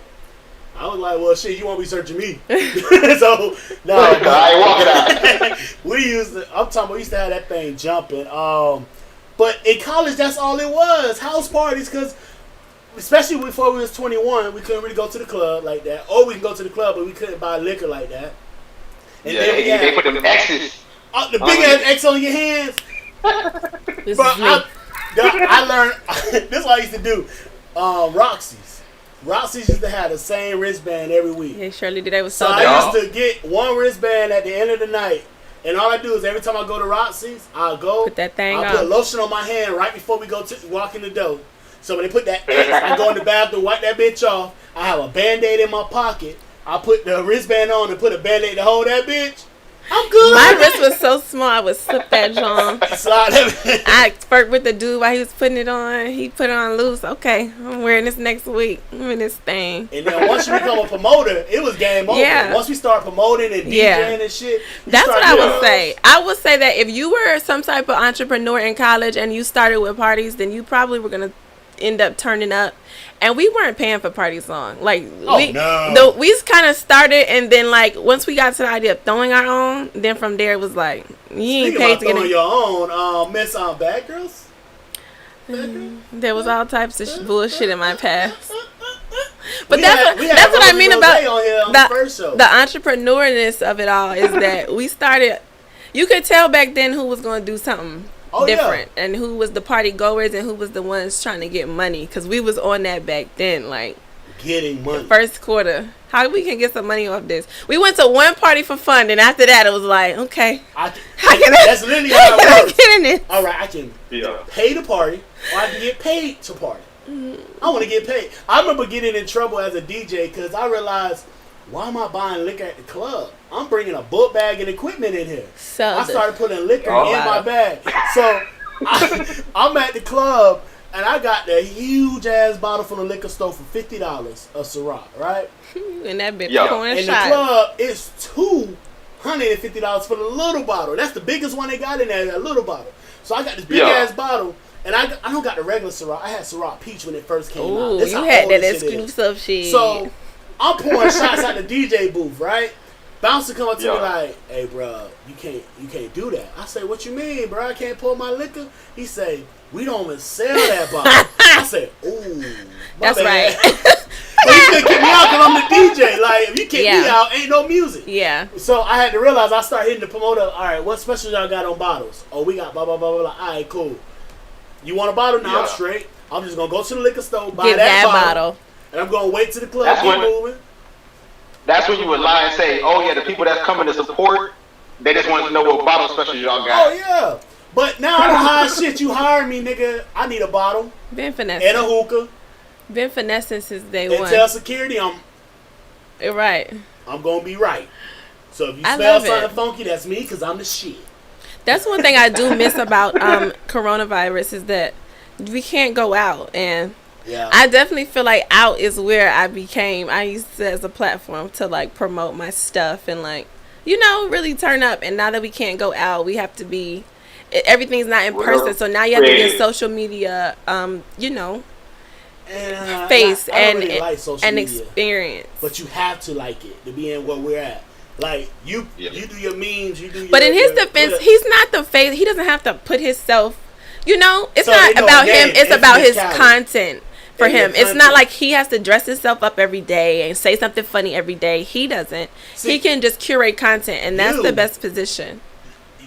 I was like, well, shit, you won't be searching me. So, no. I ain't walking out. We used to have that thing jumping. But in college, that's all it was. House parties, because especially before we was 21, we couldn't really go to the club like that. Or we can go to the club, but we couldn't buy liquor like that. And yeah, they put them X's. The big ass X on your hands. This Bro, is me. I learned. This is what I used to do. Roxy's. Roxy's used to have the same wristband every week. They surely did. They was So so I dope. used to get one wristband at the end of the night. And all I do is every time I go to Roxy's, I'll go. Put that thing I'll put on. lotion on my hand right before we go to walk in the door. So when they put that X, I go in the bathroom, wipe that bitch off. I have a Band-Aid in my pocket. I put the wristband on and put a Band-Aid to hold that bitch. I'm good. My wrist was so small, I would slip that John. Slide that. I worked with the dude while he was putting it on. He put it on loose. Okay, I'm wearing this next week. I'm in this thing. And then once you become a promoter, it was game over. Yeah. Once we start promoting and DJing Yeah. and shit. That's what I would say. I would say that if you were some type of entrepreneur in college and you started with parties, then you probably were going to end up turning up. And we weren't paying for parties long. Like, we kind of started, and then, like, once we got to the idea of throwing our own, then from there it was like, you ain't paid to get in. Your own, Miss Bad Girls? There was all types of bullshit in my past. But We that's had what I Rosie mean Rose about on here on the first show. the entrepreneurness of it all is that we started. You could tell back then who was going to do something different and who was the party goers and who was the ones trying to get money, because we was on that back then, like getting money. First quarter, how we can get some money off this? We went to one party for fun, and after that it was like, okay, that's literally how it works. Get in it? All right, I can pay to party, or I can get paid to party. I want to get paid. I remember getting in trouble as a DJ because I realized, why am I buying liquor at the club? I'm bringing a book bag and equipment in here. I started putting liquor in my bag. So I'm at the club and I got the huge ass bottle from the liquor store for $50 of Ciroc, right? And that bitch pouring shots. The club is $250 for the little bottle. That's the biggest one they got in there, that little bottle. So I got this big ass bottle. And I don't got the regular Ciroc. I had Ciroc Peach when it first came out. This you had that exclusive shit. So I'm pouring shots at the DJ booth, right? Bouncer come up to me like, "Hey, bro, you can't do that." I say, "What you mean, bro? I can't pour my liquor?" He say, "We don't even sell that bottle." I said, "Ooh, that's bad. right." But he couldn't kick me out because I'm the DJ. Like, if you kick me out, ain't no music. Yeah. So I had to realize I started hitting the promoter. All right, what special y'all got on bottles? Oh, we got blah blah blah blah. All right, cool. You want a bottle? Now I'm straight. I'm just gonna go to the liquor store, buy that bottle, and I'm gonna wait to the club. Keep moving. That's when you would lie and say, "Oh yeah, the people that's coming to support, they just want to know what bottle special y'all got." Oh yeah, but now I don't hire shit. You hire me, nigga. I need a bottle. Been finessing. And a hookah. Been finessing since day one. And tell security I'm right. I'm gonna be right. So if you smell something funky, that's me, because I'm the shit. That's one thing I do miss about coronavirus is that we can't go out, and I definitely feel like out is where I used it as a platform to like promote my stuff and like, you know, really turn up. And now that we can't go out, we have to be, everything's not in person. So now you have to be in social media, you know, face I don't really like and media, experience. But you have to like it to be in where we're at. Like you do your memes, you do your. But in his defense, he's not the face. He doesn't have to put himself. You know, it's so not about him. It's about his content for him. It's not like he has to dress himself up every day and say something funny every day. He doesn't. He can just curate content, and that's the best position.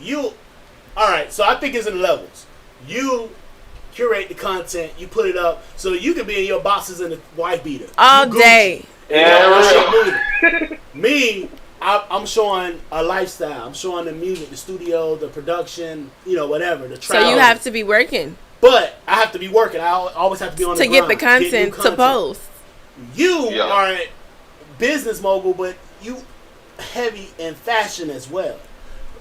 All right. So I think it's in levels. You curate the content. You put it up so you can be in your boxes and the wife beater all day. Me. I'm showing a lifestyle. I'm showing the music, the studio, the production, you know, whatever. The travel. So you have to be working. But I have to be working. I always have to be on the grind. To get the content to post. You are a business mogul, but you heavy in fashion as well.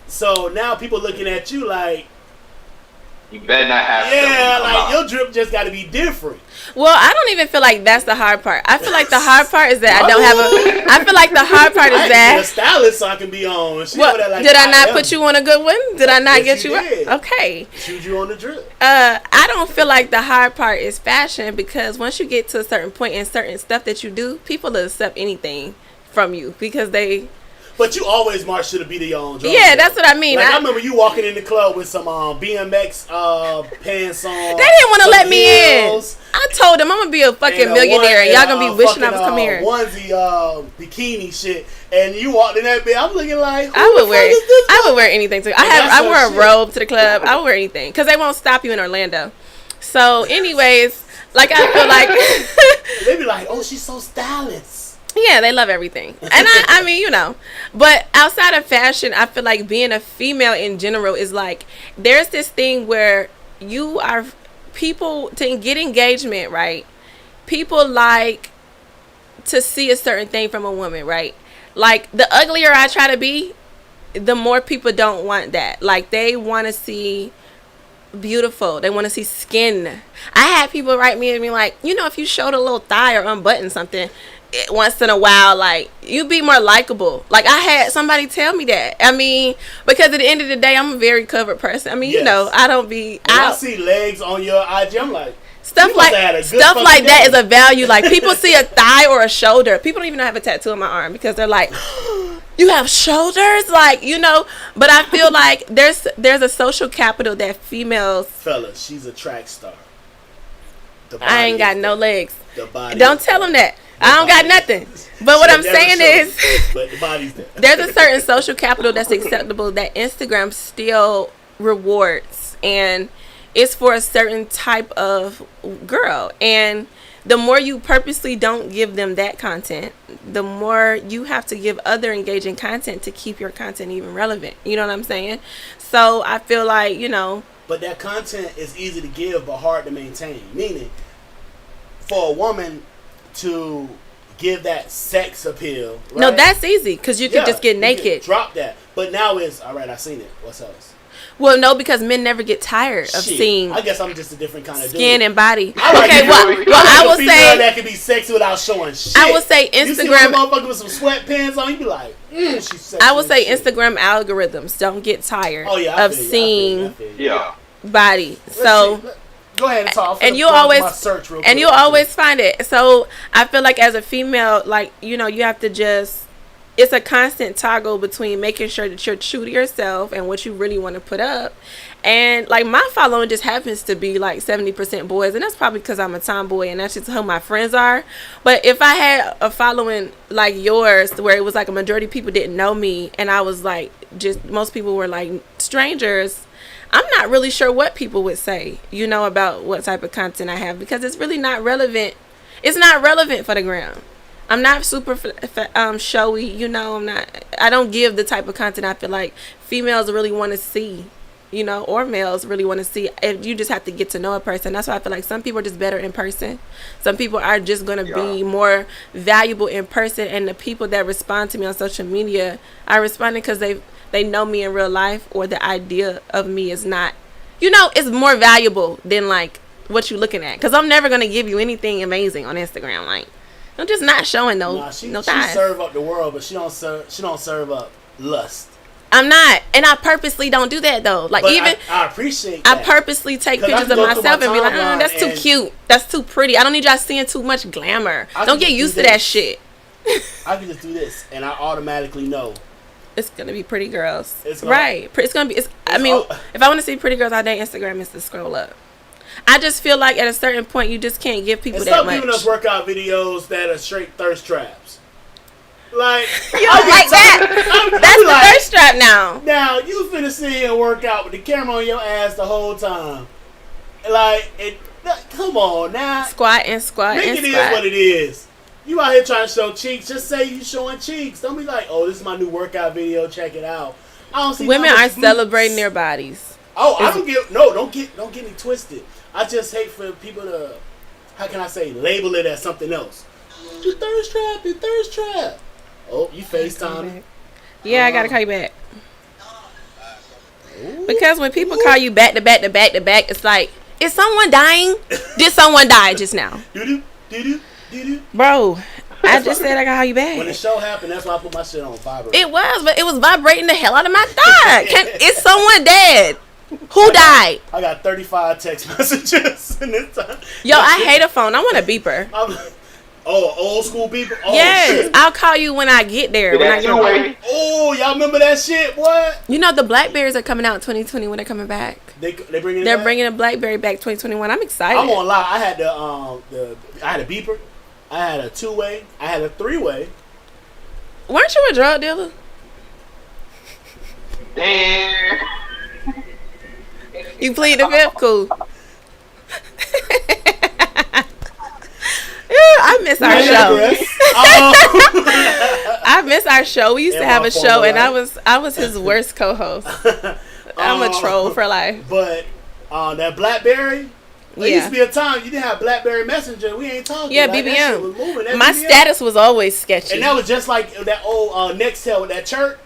So now people looking at you like, you better not have. Yeah, like your drip just got to be different. Well, I don't even feel like that's the hard part. I feel like the hard part is that I don't have a. I feel like the hard part is that. I need a stylist so I can be on. Well, like, did I not put you on a good one? Did I not get you? Okay. Shoot you on the drip. I don't feel like the hard part is fashion, because once you get to a certain point in certain stuff that you do, people will accept anything from you because they But you always march to the beat of your own drum. Yeah, that's what I mean. Like, I remember you walking in the club with some BMX pants on. They didn't want to let me in. I told them I'm gonna be a fucking millionaire, and y'all gonna be wishing I was coming here. Onesie bikini shit, and you walked in that bit. I'm looking like, I would wear anything too. I wear a robe to the club. I would wear anything because they won't stop you in Orlando. So, anyways, like I feel like they be like, oh, she's so stylish. Yeah, they love everything. And I mean, you know. But outside of fashion, I feel like being a female in general is like, there's this thing where you are, people, to get engagement, right? People like to see a certain thing from a woman, right? Like, the uglier I try to be, the more people don't want that. Like, they want to see beautiful. They want to see skin. I had people write me and be like, you know, if you showed a little thigh or unbutton something once in a while, like, you'd be more likable. Like, I had somebody tell me that. I mean, because at the end of the day, I'm a very covered person. I mean, you know, I don't be. I see legs on your IG, I'm like, stuff like that is a value. Like, people see a thigh or a shoulder. People don't even know I have a tattoo on my arm because they're like, you have shoulders, like, you know. But I feel like there's a social capital that females. Fellas, she's a track star. I ain't got no legs. Don't tell them that. I don't got nothing. But what I'm saying is, but the body's there. There's a certain social capital that's acceptable that Instagram still rewards, and it's for a certain type of girl. And the more you purposely don't give them that content, the more you have to give other engaging content to keep your content even relevant. You know what I'm saying? So I feel like, you know. But that content is easy to give but hard to maintain. Meaning, for a woman to give that sex appeal, right? No, that's easy because you can just get naked. Drop that. But now it's, all right, I seen it. What's else? Well, no, because men never get tired of seeing. I guess I'm just a different kind of skin dude. and body. I like okay, well, I will say that can be sexy without showing shit. I will say Instagram. You see a motherfucker with some sweatpants on, you be like, she's sexy. I will say Instagram algorithms don't get tired of seeing body. So. Go ahead and talk. And you'll always find it. So I feel like as a female, like, you know, you have to just, it's a constant toggle between making sure that you're true to yourself and what you really want to put up. And like, my following just happens to be like 70% boys, and that's probably because I'm a tomboy and that's just who my friends are. But if I had a following like yours where it was like a majority of people didn't know me, and I was like, just most people were like strangers, I'm not really sure what people would say, you know, about what type of content I have, because it's really not relevant. It's not relevant for the gram. I'm not super showy, you know. I don't give the type of content I feel like females really want to see, you know, or males really want to see. If you just have to get to know a person. That's why I feel like some people are just better in person. Some people are just going to be more valuable in person. And the people that respond to me on social media are responding because they know me in real life, or the idea of me is not, you know, it's more valuable than like what you're looking at. Because I'm never going to give you anything amazing on Instagram. Like, I'm just not showing no thighs. She serve up the world, but she don't serve up lust. I'm not, and I purposely don't do that though. Like, but even I appreciate that. I purposely take pictures of myself and be like, that's too cute, that's too pretty. I don't need y'all seeing too much glamour. Don't get used to that shit. I can just do this, and I automatically know it's gonna be pretty girls. It's gonna be. I mean, if I want to see pretty girls all day, Instagram is to scroll up. I just feel like at a certain point, you just can't give people that much. Stop giving us workout videos that are straight thirst traps. Like, you don't like that? That's the thirst trap now. Now you finna sit here and work out with the camera on your ass the whole time. Like, come on now. Squat and squat. Make it is what it is. You out here trying to show cheeks, just say you showing cheeks. Don't be like, oh, this is my new workout video, check it out. I don't see women are celebrating their bodies. Oh, don't get me twisted. I just hate for people to, how can I say, label it as something else. You thirst trap. Oh, you FaceTime. Yeah, I gotta call you back. Ooh. Because when people call you back to back, it's like, is someone dying? Did someone die just now? Bro, I just said I gotta call you back. When the show happened, that's why I put my shit on vibrate. It was vibrating the hell out of my thigh. Is someone dead? Who died? I got 35 text messages in this time. Yo, I hate a phone. I want a beeper. Oh, old school people. Oh, Yes, shit. I'll call you when I get there. When I get home. Oh, y'all remember that shit? What? You know the Blackberries are coming out in 2020 when they're coming back. They bringing it They're back? bringing a Blackberry back 2021. I'm excited. I'm gonna lie. I had I had a beeper. I had a 2-way. I had a 3-way. Weren't you a drug dealer? Damn. You plead the fifth, cool. I miss our show. I miss our show. We used to have a show, and I was his worst co-host. I'm a troll for life. But that BlackBerry, there used to be a time you didn't have BlackBerry Messenger. We ain't talking. Yeah, like, BBM. That shit was moving. My BBM. status was always sketchy. And that was just like that old Nextel with that chirp.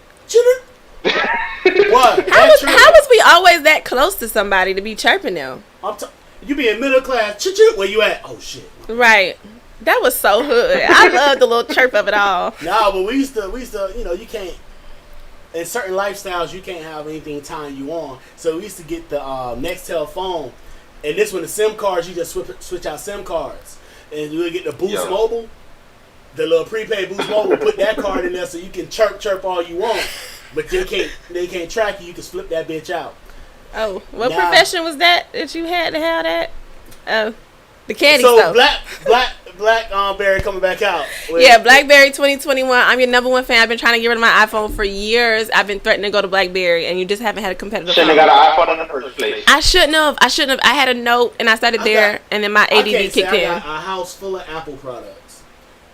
What? How was we always that close to somebody to be chirping them? You be in middle class. Where you at? Oh shit. Right. That was so hood. I love the little chirp of it all. Nah, but we used to, you can't. In certain lifestyles, you can't have anything tying you on. So we used to get the Nextel phone, and this when the SIM cards, you just switch out SIM cards, and you would get the Boost Mobile, the little prepaid Boost Mobile. Put that card in there so you can chirp all you want, but they can't track you. You can flip that bitch out. Oh, what profession was that you had to have that? Oh, the candy so stuff. Blackberry coming back out. Yeah, Blackberry 2021. I'm your number one fan. I've been trying to get rid of my iPhone for years. I've been threatening to go to Blackberry, and you just haven't had a competitive. Shouldn't have got an iPhone in the first place. I shouldn't have. I had a note, and I started there, and then my ADD kicked in. I got a house full of Apple products.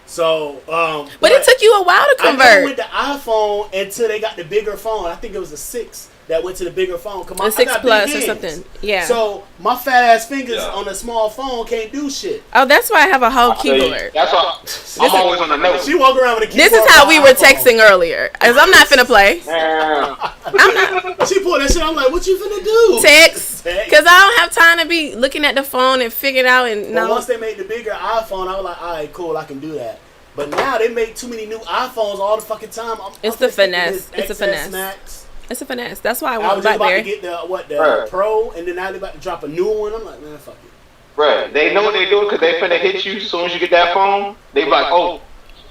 So, but it took you a while to convert. I with the iPhone until they got the bigger phone. I think it was a 6 that went to the bigger phone. Come on, the 6 Plus or something. Yeah. So my fat ass fingers on a small phone can't do shit. Oh, that's why I have a whole keyboard. That's why I'm always on the note. She walk around with a keyboard. This is how we were texting earlier. As I'm not finna play. I'm not. She pulled that shit. I'm like, what you finna do? Text. Because I don't have time to be looking at the phone and figuring out. And no. Once they made the bigger iPhone, I was like, all right, cool, I can do that. But now they make too many new iPhones all the fucking time. It's the finesse. It's a finesse. Max. It's a finesse. That's why I I want was just about Blackberry. to get the Pro, and then now they're about to drop a new one. I'm like, man, fuck it. Bruh, they know what they doing because they finna hit you as soon as you get that phone. They be like, oh,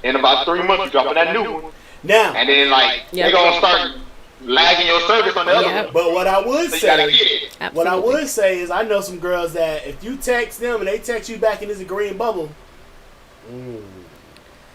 in about 3 months you dropping that new one. Now, and then they gonna start lagging your service on the other one. But what I would say, is I know some girls that if you text them and they text you back and it's a green bubble.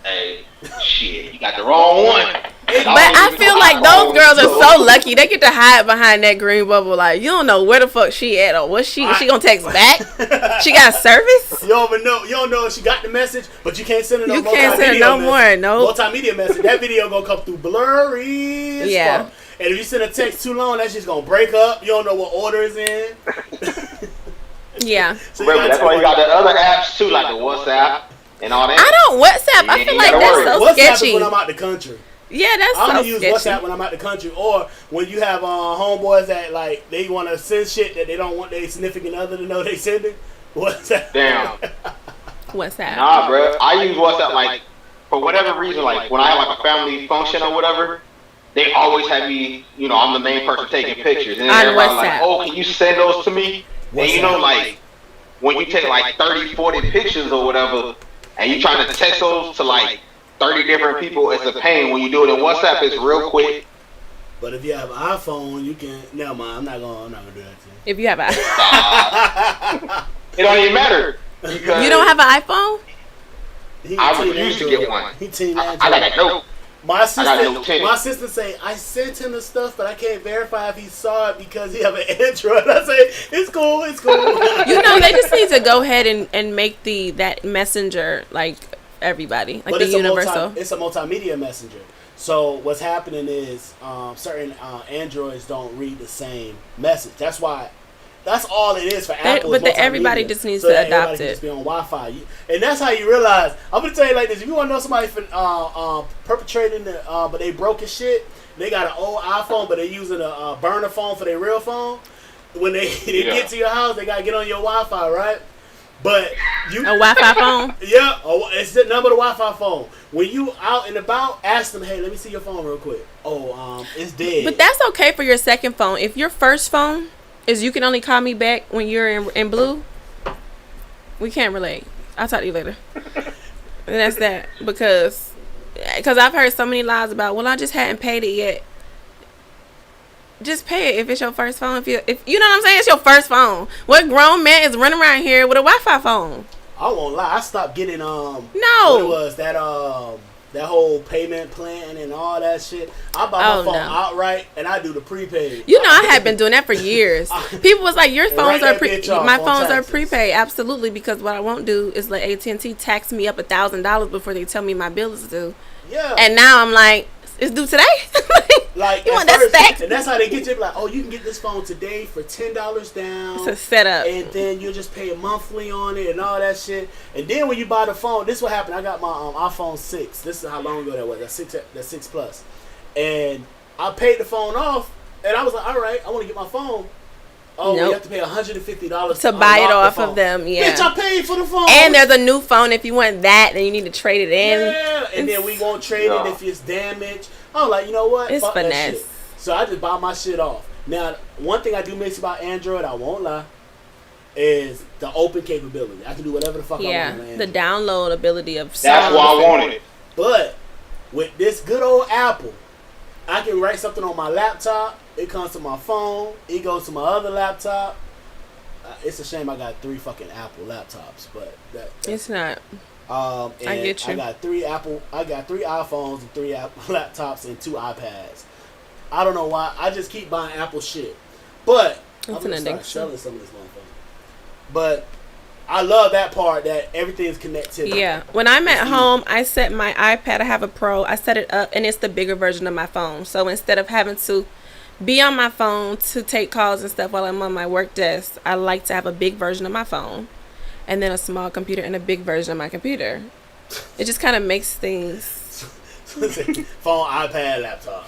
Hey, shit, you got the wrong one. But I feel like those girls are so lucky. They get to hide behind that green bubble. Like, you don't know where the fuck she at or what she gonna text back. She got service. You don't know if she got the message, but you can't send her no You can't send her no more. No multimedia message. That video gonna come through blurry as fuck. And if you send a text too long, that's just gonna break up. You don't know what order is in. Yeah. So that's why you got the other apps too, like the WhatsApp. And all that. I don't WhatsApp. I feel like that's so WhatsApp sketchy. is when I'm out the country. Yeah, that's I'm so gonna use sketchy. WhatsApp when I'm out the country, or when you have homeboys that like they want to send shit that they don't want their significant other to know they sending. WhatsApp. Damn. WhatsApp. Nah, bro. I use WhatsApp like for whatever reason. Like when I have like a family function or whatever, they always have me. You know, I'm the main person taking pictures, and then everybody's like, "Oh, can you send those to me?" And you know, like when you take like 30, 40 pictures or whatever. And you trying to text those to like 30 different people, it's a pain. When you do it in WhatsApp, it's real quick. But if you have an iPhone, you can. Never mind. I'm not gonna do that to you. If you have an it don't even matter. You don't have an iPhone? I refuse to get one. I got a note. My sister say I sent him the stuff, but I can't verify if he saw it because he have an Android. I say it's cool. You know, they just need to go ahead and make that messenger like everybody, like the universal. It's a multimedia messenger. So what's happening is certain Androids don't read the same message. That's why. That's all it is for Apple. But everybody just needs to adopt it. Just be on Wi-Fi, and that's how you realize. I'm gonna tell you like this: if you want to know somebody perpetrating but they broke his shit, they got an old iPhone, but they using a burner phone for their real phone. When they get to your house, they gotta get on your Wi-Fi, right? But a Wi-Fi phone? Yeah, it's the number of the Wi-Fi phone. When you out and about, ask them, hey, let me see your phone real quick. Oh, it's dead. But that's okay for your second phone. If your first phone is you can only call me back when you're in blue, we can't relate. I'll talk to you later. And that's that. Because I've heard so many lies about, well, I just hadn't paid it yet. Just pay it if it's your first phone. If you know what I'm saying, it's your first phone. What grown man is running around here with a Wi-Fi phone? I won't lie. I stopped getting No. What it was that whole payment plan and all that shit. I buy my phone outright and I do the prepaid. You know, I have been doing that for years. People was like, your phones are my phones are prepaid. Absolutely, because what I won't do is let AT&T tax me up $1,000 before they tell me my bill is due. Yeah. And now I'm like, it's due today. Like, you want that stack? And that's how they get you. Like, oh, you can get this phone today for $10 down. It's a setup. And then you'll just pay monthly on it and all that shit. And then when you buy the phone, this is what happened. I got my iPhone 6. This is how long ago that was. That's 6 Plus. And I paid the phone off. And I was like, all right, I want to get my phone. Oh, you have to pay $150 to buy it off of them. Yeah. Bitch, I paid for the phone. And there's a new phone. If you want that, then you need to trade it in. Yeah, and then we won't trade it if it's damaged. I'm like, you know what? It's fuck finesse. that shit. So I just buy my shit off. Now, one thing I do miss about Android, I won't lie, is the open capability. I can do whatever the fuck I want on Android. The download ability of songs. That's why I wanted it. But with this good old Apple, I can write something on my laptop. It comes to my phone. It goes to my other laptop. It's a shame I got 3 fucking Apple laptops, but it's not. I get you. I got 3 iPhones and 3 Apple laptops and 2 iPads. I don't know why. I just keep buying Apple shit. But I'm gonna start selling some of this motherfucker. But I love that part that everything's connected. Yeah. When I'm at home, I set my iPad. I have a Pro. I set it up, and it's the bigger version of my phone. So instead of having to be on my phone to take calls and stuff while I'm on my work desk, I like to have a big version of my phone, and then a small computer and a big version of my computer. It just kind of makes things. Phone, iPad, laptop.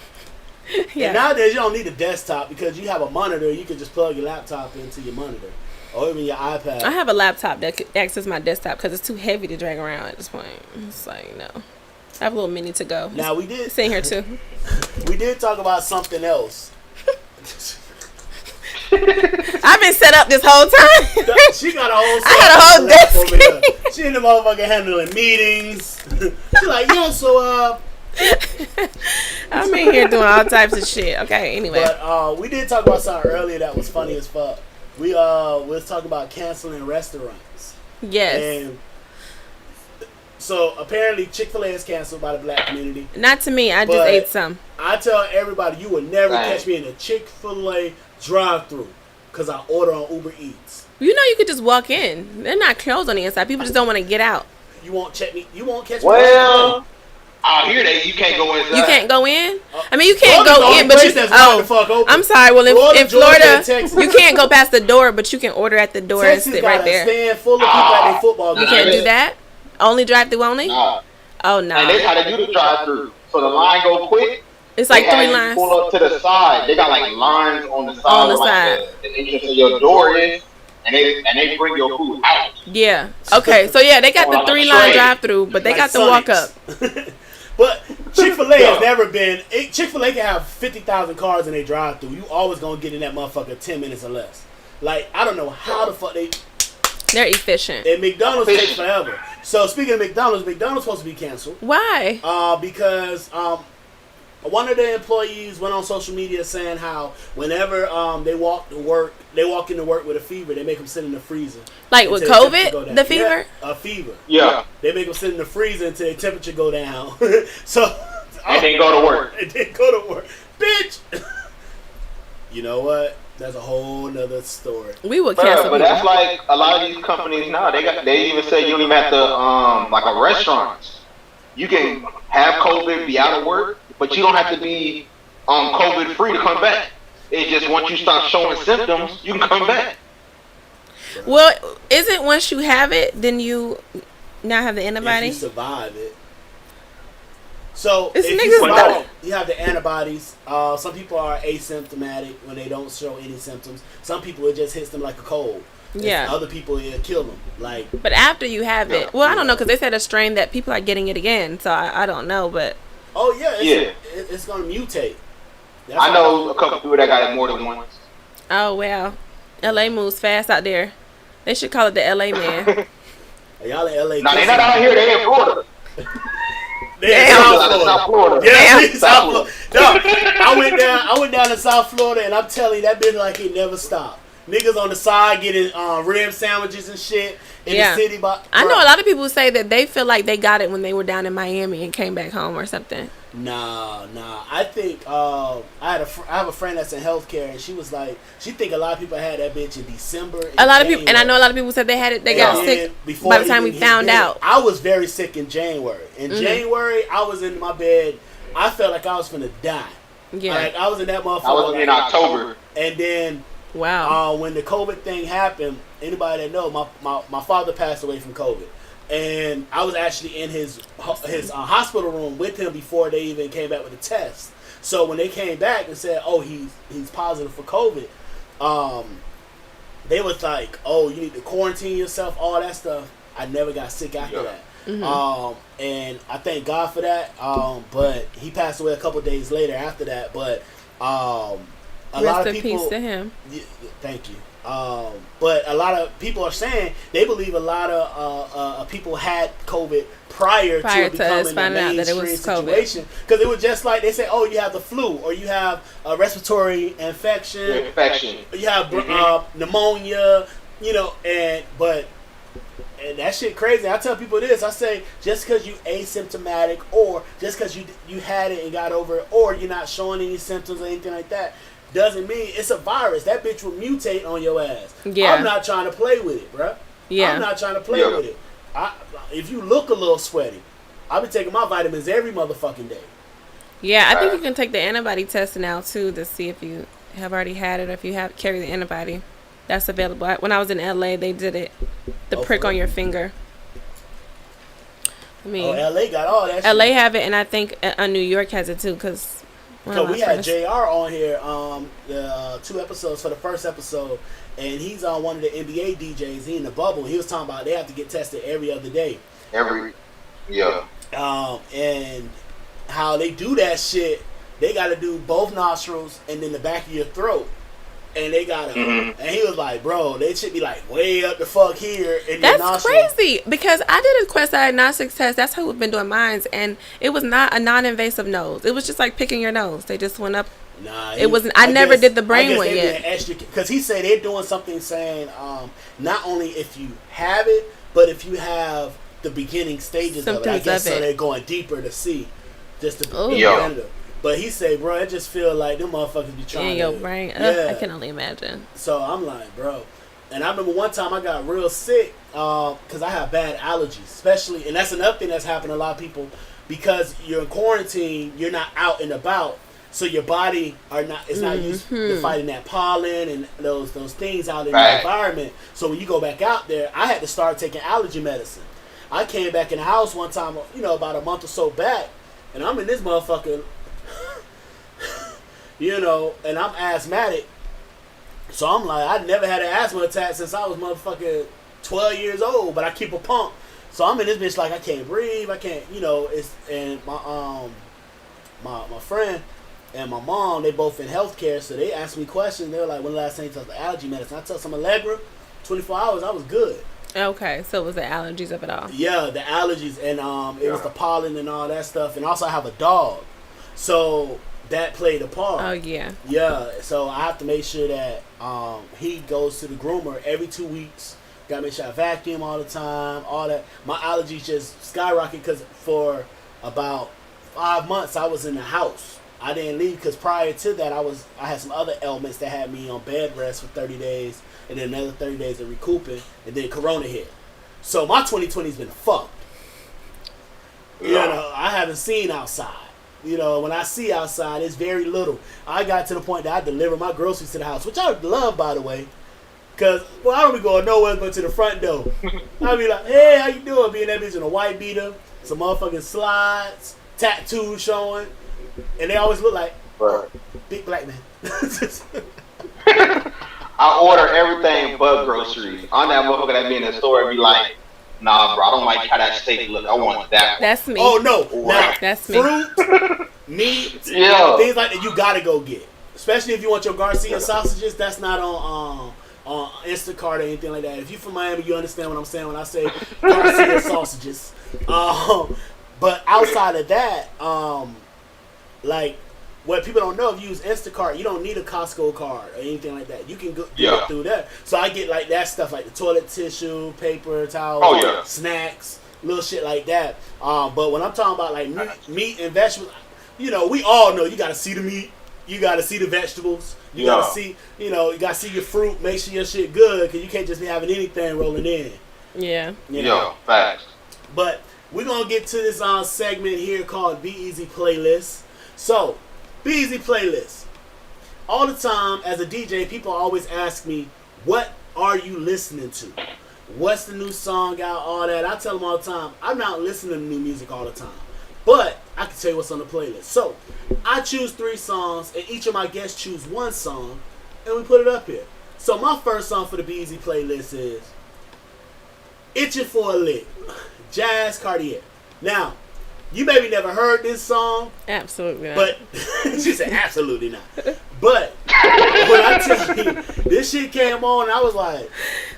Yeah. And nowadays you don't need a desktop because you have a monitor. You can just plug your laptop into your monitor, or even your iPad. I have a laptop that could access my desktop because it's too heavy to drag around at this point. It's like, no. I have a little mini to go. Now we did sitting here too. We did talk about something else. I've been set up this whole time. She got a whole. I had a whole desk over there. She in the motherfucker handling meetings. She like, yeah, so I'm in here doing all types of shit. Okay, anyway. But we did talk about something earlier that was funny as fuck. We was talking about canceling restaurants. Yes. And so apparently Chick-fil-A is canceled by the black community. Not to me. I just ate some. I tell everybody, you will never catch me in a Chick-fil-A drive-thru because I order on Uber Eats. You know, you could just walk in. They're not closed on the inside. People just don't want to get out. You won't check me. You won't catch me. Well, out here you can't go inside. You can't go in. I mean, you can't go in, but you. I'm sorry. Well, in Florida, you can't go past the door, but you can order at the door Texas and sit right there. Stand full of people at their football game. You can't do that. Only drive-through only. Nah. Oh no. And that's how they do the drive-through. So the line go quick. It's like 3 lines. Pull up to the side. They got like lines on the side. On the side. Like the entrance of your door is, and they bring your food out. Yeah. Okay. So yeah, they got the 3-line drive-through, but they got the walk up. But Chick-fil-A has never been. Chick-fil-A can have 50,000 cars in their drive-through. You always gonna get in that motherfucker 10 minutes or less. Like, I don't know how the fuck they're efficient. And McDonald's takes forever. So speaking of McDonald's supposed to be canceled. Why? Because one of the employees went on social media saying how whenever they walk into work with a fever, they make them sit in the freezer. Like with COVID, the fever? Yeah, a fever. Yeah. They make them sit in the freezer until their temperature go down. So and then go to work. And then go to work. Bitch! You know what? That's a whole nother story. We would cancel. But that's like a lot of these companies now. They even say you don't even have to like a restaurants. You can have COVID, be out of work, but you don't have to be COVID free to come back. It's just once you start showing symptoms, you can come back. Well, isn't once you have it, then you now have the antibody? If you survive it. So it's if you survive it, you have the antibodies. Some people are asymptomatic when they don't show any symptoms. Some people, it just hits them like a cold. Yeah. Other people, it'll kill them. Like. But after you have it, well, I don't know, because they said a strain that people are getting it again. So I don't know, but. Oh yeah, it's gonna mutate. That's I know a couple people that got it more than once. Oh wow, LA moves fast out there. They should call it the LA man. Y'all in LA. Nah, they not out here. They in Florida. They in South Florida. Yeah, South Florida. No, I went down to South Florida, and I'm telling you, that bitch like it never stopped. Niggas on the side getting rib sandwiches and shit in the city. I know a lot of people say that they feel like they got it when they were down in Miami and came back home or something. Nah. I think I have a friend that's in healthcare, and she was like, she think a lot of people had that bitch in December. A lot of people, and I know a lot of people said they had it. They got sick by the time we found out. I was very sick in January. In January, I was in my bed. I felt like I was finna die. Yeah, like I was in that motherfucker. I was in October, and then. Wow. When the COVID thing happened, anybody that know, my father passed away from COVID, and I was actually in his hospital room with him before they even came back with the test. So when they came back and said, "Oh, he's positive for COVID," they was like, "Oh, you need to quarantine yourself," all that stuff. I never got sick after that. Mm-hmm. And I thank God for that. But he passed away a couple days later after that. But a lot of people, peace to him. Yeah, thank you. But a lot of people are saying they believe a lot of people had COVID prior to it becoming a mainstream situation, because it was just like they say, oh, you have the flu, or you have a respiratory infection. You have pneumonia, and that shit crazy. I tell people this. I say, just because you asymptomatic, or just because you had it and got over it, or you're not showing any symptoms or anything like that, doesn't mean it's a virus. That bitch will mutate on your ass. Yeah. I'm not trying to play with it, bruh. Yeah. I'm not trying to play with it. If you look a little sweaty, I've been taking my vitamins every motherfucking day. Yeah, I think you can take the antibody test now too to see if you have already had it or if you have carry the antibody. That's available. When I was in LA, they did it. The prick on your finger. I mean, LA got all that. LA have it, and I think New York has it too, because. So we had JR on here, the 2 episodes for the first episode, and he's on one of the NBA DJs. He in the bubble. He was talking about they have to get tested every other day. And how they do that shit, they got to do both nostrils and then the back of your throat. And they got to, and he was like, bro, they should be like way up the fuck here in your nostrils. That's crazy, because I did a Quest Diagnostics test. That's how we've been doing mine, and it was not a non-invasive nose. It was just like picking your nose. They just went up. Nah, it wasn't. I never did the brain one yet. Because he said they're doing something saying, not only if you have it, but if you have the beginning stages of it. I guess so they're going deeper to see, just to be preventative. But he said, bro, it just feel like them motherfuckers be trying in your brain. I can only imagine. So I'm like, bro. And I remember one time I got real sick because I have bad allergies, especially. And that's another thing that's happened to a lot of people, because you're in quarantine, you're not out and about. So your body it's not used to fighting that pollen and those things out in the environment. So when you go back out there, I had to start taking allergy medicine. I came back in the house one time, about a month or so back, and I'm in this motherfucker. And I'm asthmatic, so I'm like, I never had an asthma attack since I was motherfucking 12 years old, but I keep a pump, so I'm in this bitch like I can't breathe, I can't, and my friend and my mom, they both in healthcare, so they asked me questions. They were like, when the last time you took the allergy medicine? I took some Allegra, 24 hours, I was good. Okay, so it was the allergies of it all. Yeah, the allergies, and it was the pollen and all that stuff, and also I have a dog, so that played a part. Oh, yeah. Yeah, so I have to make sure that he goes to the groomer every 2 weeks. Got to make sure I vacuum all the time, all that. My allergies just skyrocket because for about 5 months I was in the house. I didn't leave because prior to that I had some other ailments that had me on bed rest for 30 days and then another 30 days of recouping, and then Corona hit. So my 2020's been fucked. I haven't seen outside. When I see outside, it's very little. I got to the point that I deliver my groceries to the house, which I love, by the way. Because, I don't be going nowhere but to the front door. I be like, hey, how you doing? Being that bitch in a white beater, some motherfucking slides, tattoos showing. And they always look like big black man. I order everything but groceries. On that motherfucker that be in the store be like, nah, bro, I don't like how that steak look. I want that one. That's me. Oh, no. Now, that's me. Fruit, meat, things like that you gotta go get. Especially if you want your Garcia sausages. That's not on on Instacart or anything like that. If you're from Miami, you understand what I'm saying when I say Garcia sausages. But outside of that, like, what people don't know, if you use Instacart, you don't need a Costco card or anything like that. You can go get it through that. So I get like that stuff, like the toilet tissue, paper towels, snacks, little shit like that. But when I'm talking about like meat and vegetables, you know, we all know you got to see the meat, you got to see the vegetables, you got to see, you know, you got to see your fruit. Make sure your shit good, because you can't just be having anything rolling in. Yeah. You know? Facts. But we're gonna get to this segment here called Be Easy Playlist. So, Be Easy Playlist. All the time, as a DJ, people always ask me, what are you listening to? What's the new song out, all that. I tell them all the time, I'm not listening to new music all the time. But I can tell you what's on the playlist. So, I choose 3 songs, and each of my guests choose 1 song, and we put it up here. So, my first song for the Be Easy Playlist is Itching for a Lick, Jazz Cartier. Now, you maybe never heard this song. Absolutely not. But she said absolutely not. But when I tell you, this shit came on, I was like,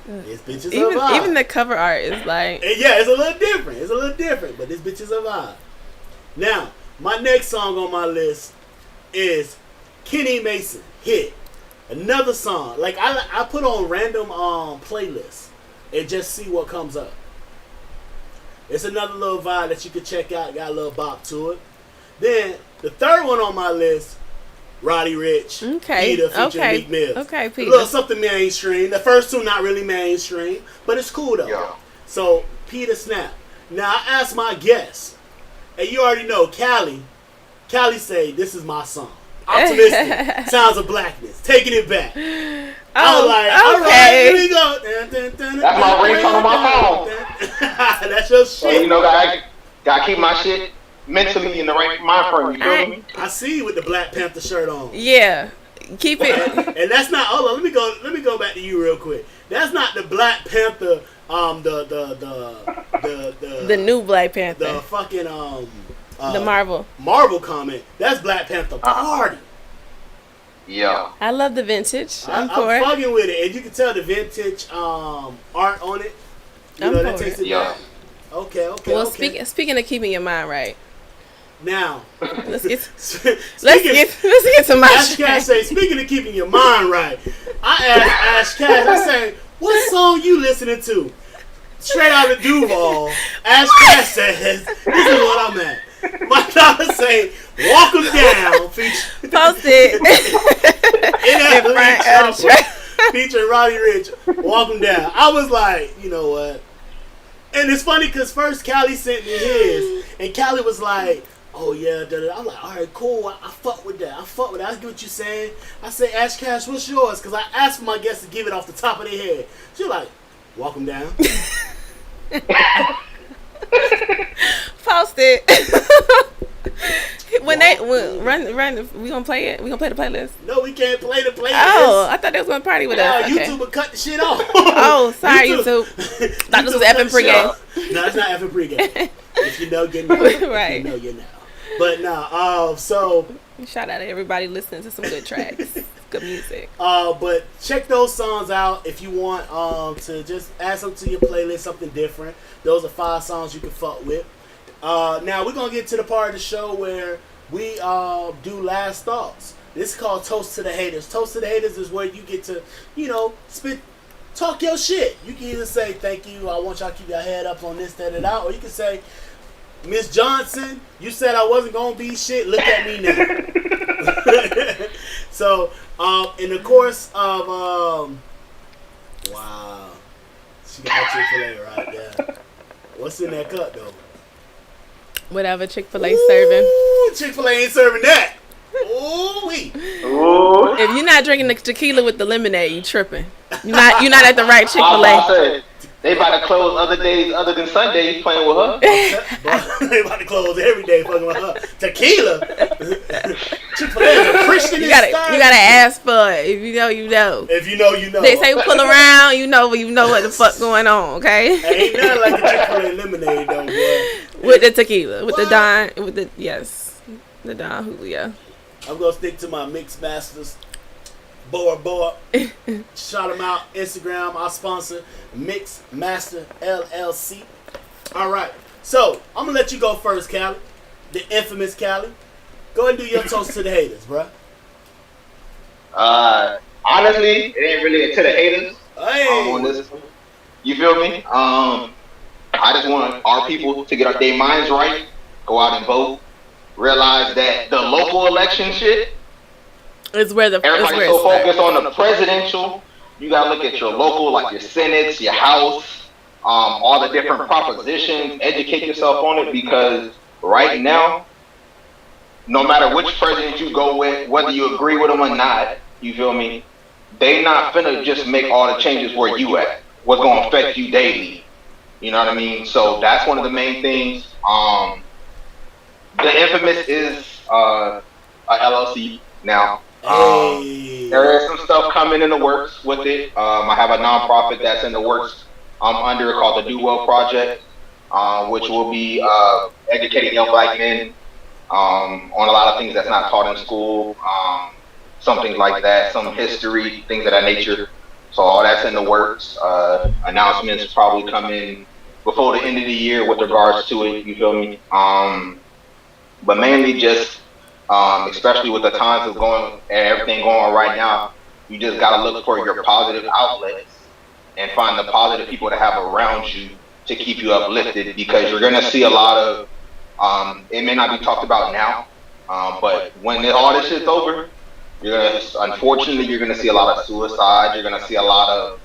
this bitch is a vibe. Even the cover art is like... Yeah, it's a little different. It's a little different, but this bitch is a vibe. Now, my next song on my list is Kenny Mason, Hit. Another song. Like, I put on random playlists and just see what comes up. It's another little vibe that you can check out. Got a little bop to it. Then, the third one on my list, Roddy Ricch. Okay. Peter featuring Meek Mills. Okay, Peter. A little something mainstream. The first 2 not really mainstream, but it's cool though. Yeah. So, Peter Snap. Now, I asked my guests, and you already know, Callie say, this is my song. Optimistic. Sounds of Blackness. Taking it back. I was like, all right, here we go. That's my ringtone on my phone. That's your shit. So, you know, gotta keep my shit mentally in the right mind frame. You feel me? I see you with the Black Panther shirt on. Yeah, keep it. And that's not. Hold on, let me go back to you real quick. That's not the Black Panther. The new Black Panther. The fucking the Marvel comic. That's Black Panther Party. Yeah. I love the vintage. I'm fucking with it, and you can tell the vintage art on it. You know, that takes it back. Okay. Well, speaking of keeping your mind right. Now, let's get to my Ash Cash say, speaking of keeping your mind right, I asked Ash Cash, I say, what song you listening to? Straight out of Duval, Ash Cash says, this is what I'm at. My daughter say, Walk 'Em Down, post it. Featuring Roddy Ricch, Walk 'Em Down. I was like, you know what? And it's funny because first Callie sent me his, and Callie was like, oh yeah, I'm like, all right, cool. I fuck with that. I get what you're saying. I say, Ash Cash, what's yours? Because I asked for my guests to give it off the top of their head. She's like, Walk 'Em Down. Post it. When run, we gonna play it. We gonna play the playlist. No, we can't play the playlist. Oh, I thought they was gonna party with us. Okay. YouTube would cut the shit off. Oh, sorry, YouTube. Thought this was effing pregame. No, it's not effing pregame. If you know, you know. Right. If you know, you know. But no, so shout out to everybody listening to some good tracks, good music. But check those songs out if you want to just add something to your playlist, something different. Those are 5 songs you can fuck with. Now we're gonna get to the part of the show where we do last thoughts. This is called Toast to the Haters. Toast to the Haters is where you get to, talk your shit. You can either say thank you, I want y'all to keep your head up on this, that, and that, or you can say, Miss Johnson, you said I wasn't gonna be shit. Look at me now. So, in the course of wow, she got Chick-fil-A right there. What's in that cup though? Whatever Chick-fil-A serving. Chick-fil-A ain't serving that. Ooh-wee. If you're not drinking the tequila with the lemonade, you tripping. You're not at the right Chick-fil-A. They about to close other days other than Sundays playing with her. They about to close every day fucking with her. Tequila. Chick-fil-A is a Christian. You gotta ask for it. If you know, you know. If you know, you know. They say pull around, you know what the fuck going on, okay? Ain't nothing like a Chick-fil-A lemonade though, boy. With the tequila, with the Don Julio. I'm gonna stick to my mixed masters. Boa. Shout them out. Instagram, our sponsor, Mix Master LLC. All right. So, I'm going to let you go first, Callie. The infamous Callie. Go ahead and do your toast to the haters, bruh. Honestly, it ain't really to the haters. Hey. On this, you feel me? I just want our people to get their minds right, go out and vote, realize that the local election shit, everybody's so focused on the presidential. You gotta look at your local, like your senates, your house, all the different propositions. Educate yourself on it, because right now, no matter which president you go with, whether you agree with them or not, you feel me? They not finna just make all the changes where you at. What's gonna affect you daily? You know what I mean? So that's one of the main things. The infamous is a LLC now. There is some stuff coming in the works with it. I have a nonprofit that's in the works under called the Do Well Project, which will be educating young black men on a lot of things that's not taught in school, some things like that, some history, things of that nature. So all that's in the works. Announcements probably come in before the end of the year with regards to it. You feel me? But mainly just, especially with the times of going and everything going on right now, you just gotta look for your positive outlets and find the positive people to have around you to keep you uplifted, because you're gonna see a lot of, it may not be talked about now, but when all this shit's over, unfortunately, you're gonna see a lot of suicide. You're gonna see a lot of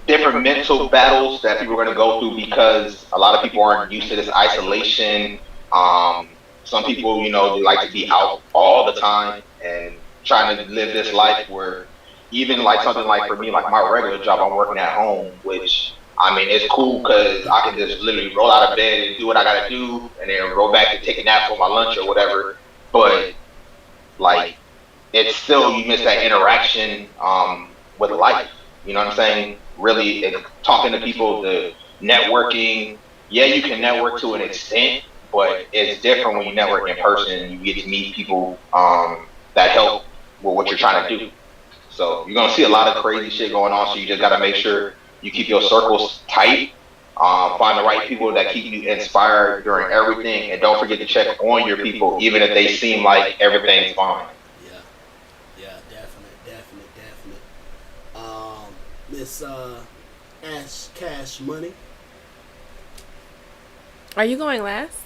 different mental battles that people are gonna go through, because a lot of people aren't used to this isolation. Some people, they like to be out all the time and trying to live this life where, even like something like for me, like my regular job, I'm working at home, which, I mean, it's cool because I can just literally roll out of bed and do what I gotta do, and then roll back and take a nap for my lunch or whatever. But like, it's still, you miss that interaction with life. You know what I'm saying? Really talking to people, the networking. Yeah, you can network to an extent, but it's different when you network in person and you get to meet people that help with what you're trying to do. So you're gonna see a lot of crazy shit going on. So you just gotta make sure you keep your circles tight. Find the right people that keep you inspired during everything, and don't forget to check on your people, even if they seem like everything's fine. Yeah, definite. Miss Ash Cash Money. Are you going last?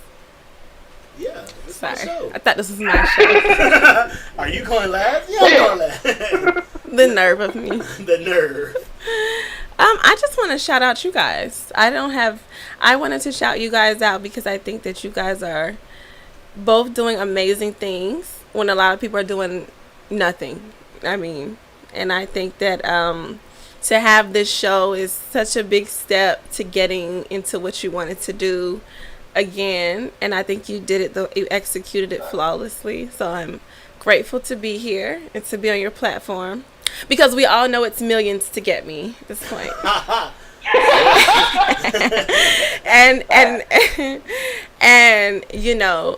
Yeah. Sorry, show. I thought this was my show. Are you going last? Yeah, I'm going last. The nerve of me. The nerve. I just want to shout out you guys. I wanted to shout you guys out because I think that you guys are both doing amazing things when a lot of people are doing nothing. I mean, and I think that to have this show is such a big step to getting into what you wanted to do again. And I think you did it, you executed it flawlessly. So I'm grateful to be here and to be on your platform. Because we all know it's millions to get me at this point. and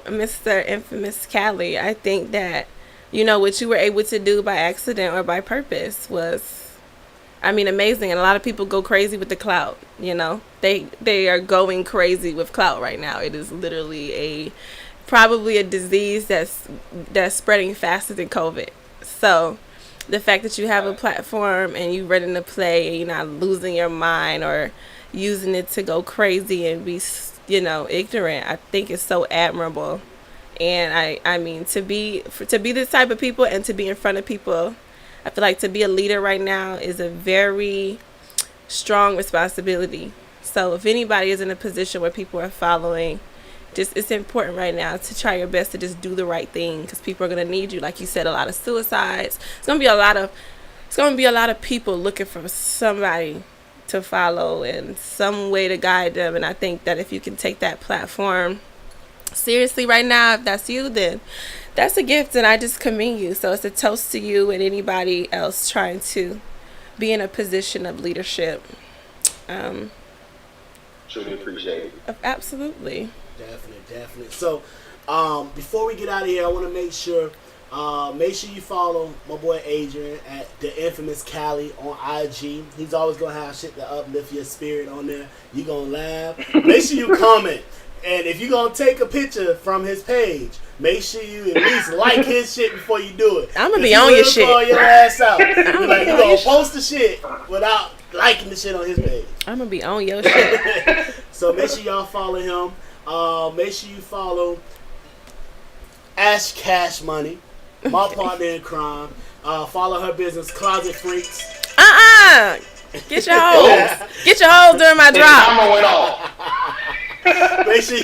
Mr. Infamous Callie, I think that, what you were able to do by accident or by purpose was, amazing. And a lot of people go crazy with the clout, They are going crazy with clout right now. It is literally probably a disease that's spreading faster than COVID. So the fact that you have a platform and you're ready to play and you're not losing your mind or using it to go crazy and be, ignorant, I think is so admirable. And I mean, to be this type of people and to be in front of people, I feel like to be a leader right now is a very strong responsibility. So if anybody is in a position where people are following, it's important right now to try your best to just do the right thing, because people are going to need you. Like you said, a lot of suicides. It's going to be a lot of people looking for somebody to follow and some way to guide them. And I think that if you can take that platform seriously right now, if that's you, then that's a gift, and I just commend you. So it's a toast to you and anybody else trying to be in a position of leadership. Truly appreciate it. Definitely. Absolutely. So, before we get out of here, I want to make sure Make sure you follow my boy Adrian at the infamous Cali on IG. He's always gonna have shit to uplift your spirit on there. You gonna laugh. Make sure you comment. And if you're gonna take a picture from his page, make sure you at least like his shit before you do it. I'm gonna be on your shit. Call your ass out. You're like, you gonna post the shit without liking the shit on his page. I'm gonna be on your shit. So make sure y'all follow him. Make sure you follow Ash Cash Money, my partner in crime. Follow her business, Closet Freaks. Get your hoes. Get your hoes during my drop. Make sure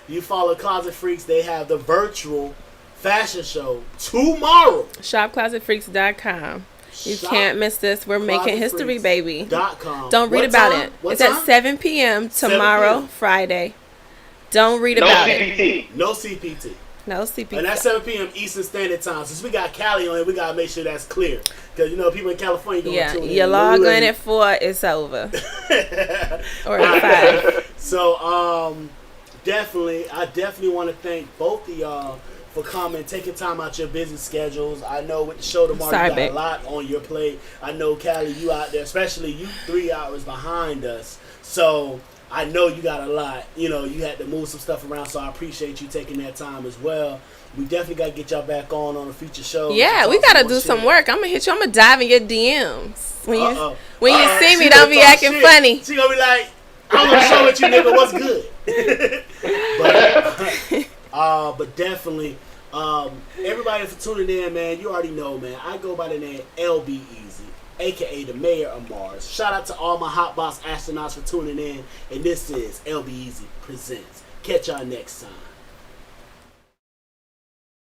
you follow Closet Freaks. They have the virtual fashion show tomorrow. ShopClosetFreaks.com. You can't miss this. We're making history, baby. .com. Don't read about it. It's at 7 p.m. tomorrow, Friday. Don't read about it. No CPT. No CPT. And that's 7 p.m. Eastern Standard Time. Since we got Cali on it, we got to make sure that's clear. Because, people in California going to tune in. You log on at 4, it's over. Or at 5. So, I definitely want to thank both of y'all for coming, taking time out your busy schedules. I know with the show tomorrow, you got a lot on your plate. I know, Cali, you out there, especially you 3 hours behind us. So, I know you got a lot. You had to move some stuff around, so I appreciate you taking that time as well. We definitely got to get y'all back on a future show. Yeah, we got to do some work. I'm going to hit you. I'm going to dive in your Dms. When you see me, don't be acting funny. She going to be like, I'm going to show it you, nigga, what's good. But definitely, everybody for tuning in, man, you already know, man. I go by the name LB Easy, a.k.a. the Mayor of Mars. Shout out to all my Hot Box astronauts for tuning in. And this is LB Easy Presents. Catch y'all next time.